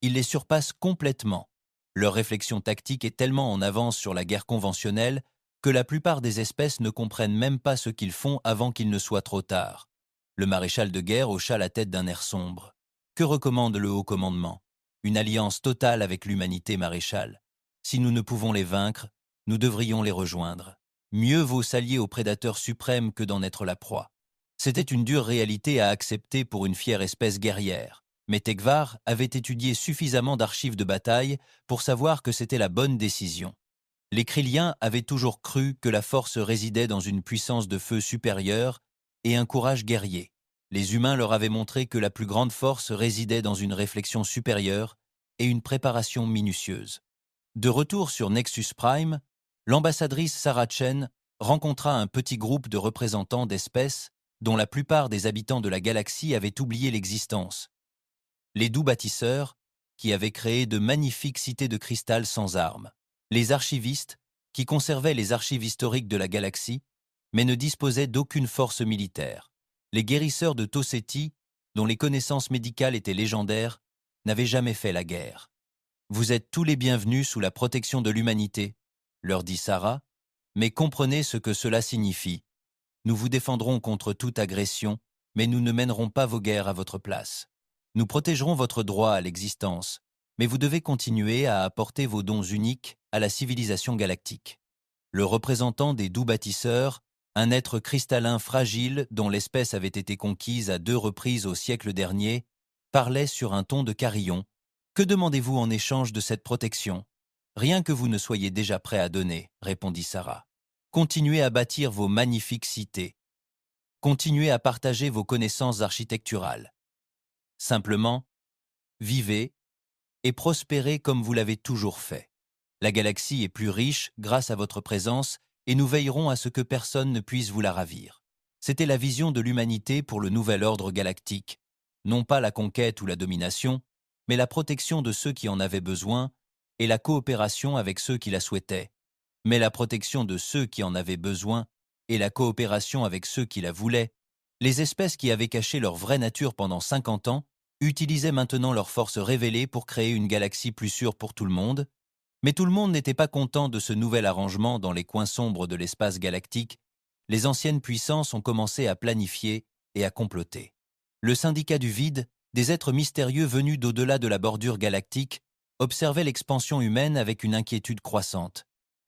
Ils les surpassent complètement. Leur réflexion tactique est tellement en avance sur la guerre conventionnelle que la plupart des espèces ne comprennent même pas ce qu'ils font avant qu'il ne soit trop tard. Le maréchal de guerre hocha la tête d'un air sombre. Que recommande le haut commandement? Une alliance totale avec l'humanité, maréchal. Si nous ne pouvons les vaincre, nous devrions les rejoindre. Mieux vaut s'allier aux prédateurs suprêmes que d'en être la proie. C'était une dure réalité à accepter pour une fière espèce guerrière. Mais Tekvar avait étudié suffisamment d'archives de bataille pour savoir que c'était la bonne décision. Les Kryliens avaient toujours cru que la force résidait dans une puissance de feu supérieure et un courage guerrier. Les humains leur avaient montré que la plus grande force résidait dans une réflexion supérieure et une préparation minutieuse. De retour sur Nexus Prime, l'ambassadrice Sarah Chen rencontra un petit groupe de représentants d'espèces dont la plupart des habitants de la galaxie avaient oublié l'existence. Les doux bâtisseurs, qui avaient créé de magnifiques cités de cristal sans armes. Les archivistes, qui conservaient les archives historiques de la galaxie, mais ne disposaient d'aucune force militaire. Les guérisseurs de Toseti, dont les connaissances médicales étaient légendaires, n'avaient jamais fait la guerre. Vous êtes tous les bienvenus sous la protection de l'humanité, leur dit Sarah, mais comprenez ce que cela signifie. Nous vous défendrons contre toute agression, mais nous ne mènerons pas vos guerres à votre place. Nous protégerons votre droit à l'existence, mais vous devez continuer à apporter vos dons uniques à la civilisation galactique. Le représentant des doux bâtisseurs, un être cristallin fragile dont l'espèce avait été conquise à 2 reprises au siècle dernier, parlait sur un ton de carillon. Que demandez-vous en échange de cette protection? Rien que vous ne soyez déjà prêt à donner, répondit Sarah. Continuez à bâtir vos magnifiques cités. Continuez à partager vos connaissances architecturales. Simplement, vivez et prospérez comme vous l'avez toujours fait. La galaxie est plus riche grâce à votre présence et nous veillerons à ce que personne ne puisse vous la ravir. C'était la vision de l'humanité pour le nouvel ordre galactique. Non pas la conquête ou la domination, mais la protection de ceux qui en avaient besoin et la coopération avec ceux qui la souhaitaient. Mais la protection de ceux qui en avaient besoin et la coopération avec ceux qui la voulaient. Les espèces qui avaient caché leur vraie nature pendant 50 ans utilisaient maintenant leurs forces révélées pour créer une galaxie plus sûre pour tout le monde. Mais tout le monde n'était pas content de ce nouvel arrangement dans les coins sombres de l'espace galactique. Les anciennes puissances ont commencé à planifier et à comploter. Le syndicat du vide, des êtres mystérieux venus d'au-delà de la bordure galactique, observait l'expansion humaine avec une inquiétude croissante.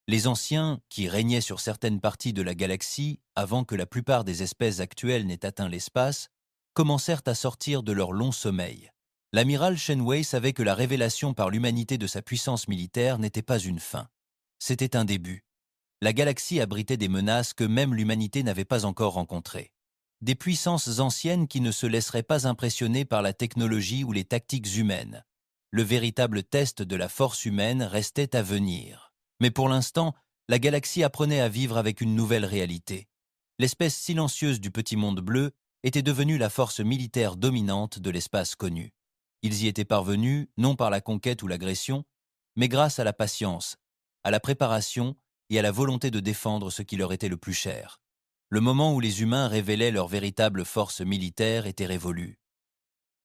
Les anciens, qui régnaient sur certaines parties de la galaxie avant que la plupart des espèces actuelles n'aient atteint l'espace, commencèrent à sortir de leur long sommeil. L'amiral Shenwei savait que la révélation par l'humanité de sa puissance militaire n'était pas une fin. C'était un début. La galaxie abritait des menaces que même l'humanité n'avait pas encore rencontrées. Des puissances anciennes qui ne se laisseraient pas impressionner par la technologie ou les tactiques humaines. Le véritable test de la force humaine restait à venir. Mais pour l'instant, la galaxie apprenait à vivre avec une nouvelle réalité. L'espèce silencieuse du petit monde bleu était devenue la force militaire dominante de l'espace connu. Ils y étaient parvenus, non par la conquête ou l'agression, mais grâce à la patience, à la préparation et à la volonté de défendre ce qui leur était le plus cher. Le moment où les humains révélaient leur véritable force militaire était révolu.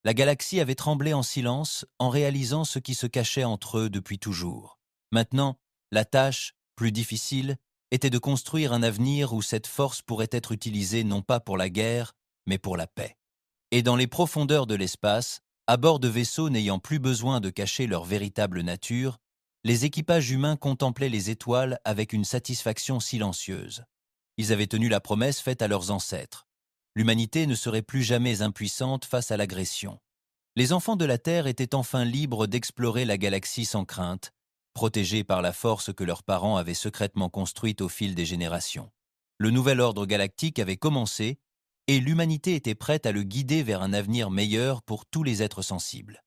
La galaxie avait tremblé en silence en réalisant ce qui se cachait entre eux depuis toujours. Maintenant, la tâche, plus difficile, était de construire un avenir où cette force pourrait être utilisée non pas pour la guerre, mais pour la paix. Et dans les profondeurs de l'espace, à bord de vaisseaux n'ayant plus besoin de cacher leur véritable nature, les équipages humains contemplaient les étoiles avec une satisfaction silencieuse. Ils avaient tenu la promesse faite à leurs ancêtres. L'humanité ne serait plus jamais impuissante face à l'agression. Les enfants de la Terre étaient enfin libres d'explorer la galaxie sans crainte, protégés par la force que leurs parents avaient secrètement construite au fil des générations. Le nouvel ordre galactique avait commencé, et l'humanité était prête à le guider vers un avenir meilleur pour tous les êtres sensibles.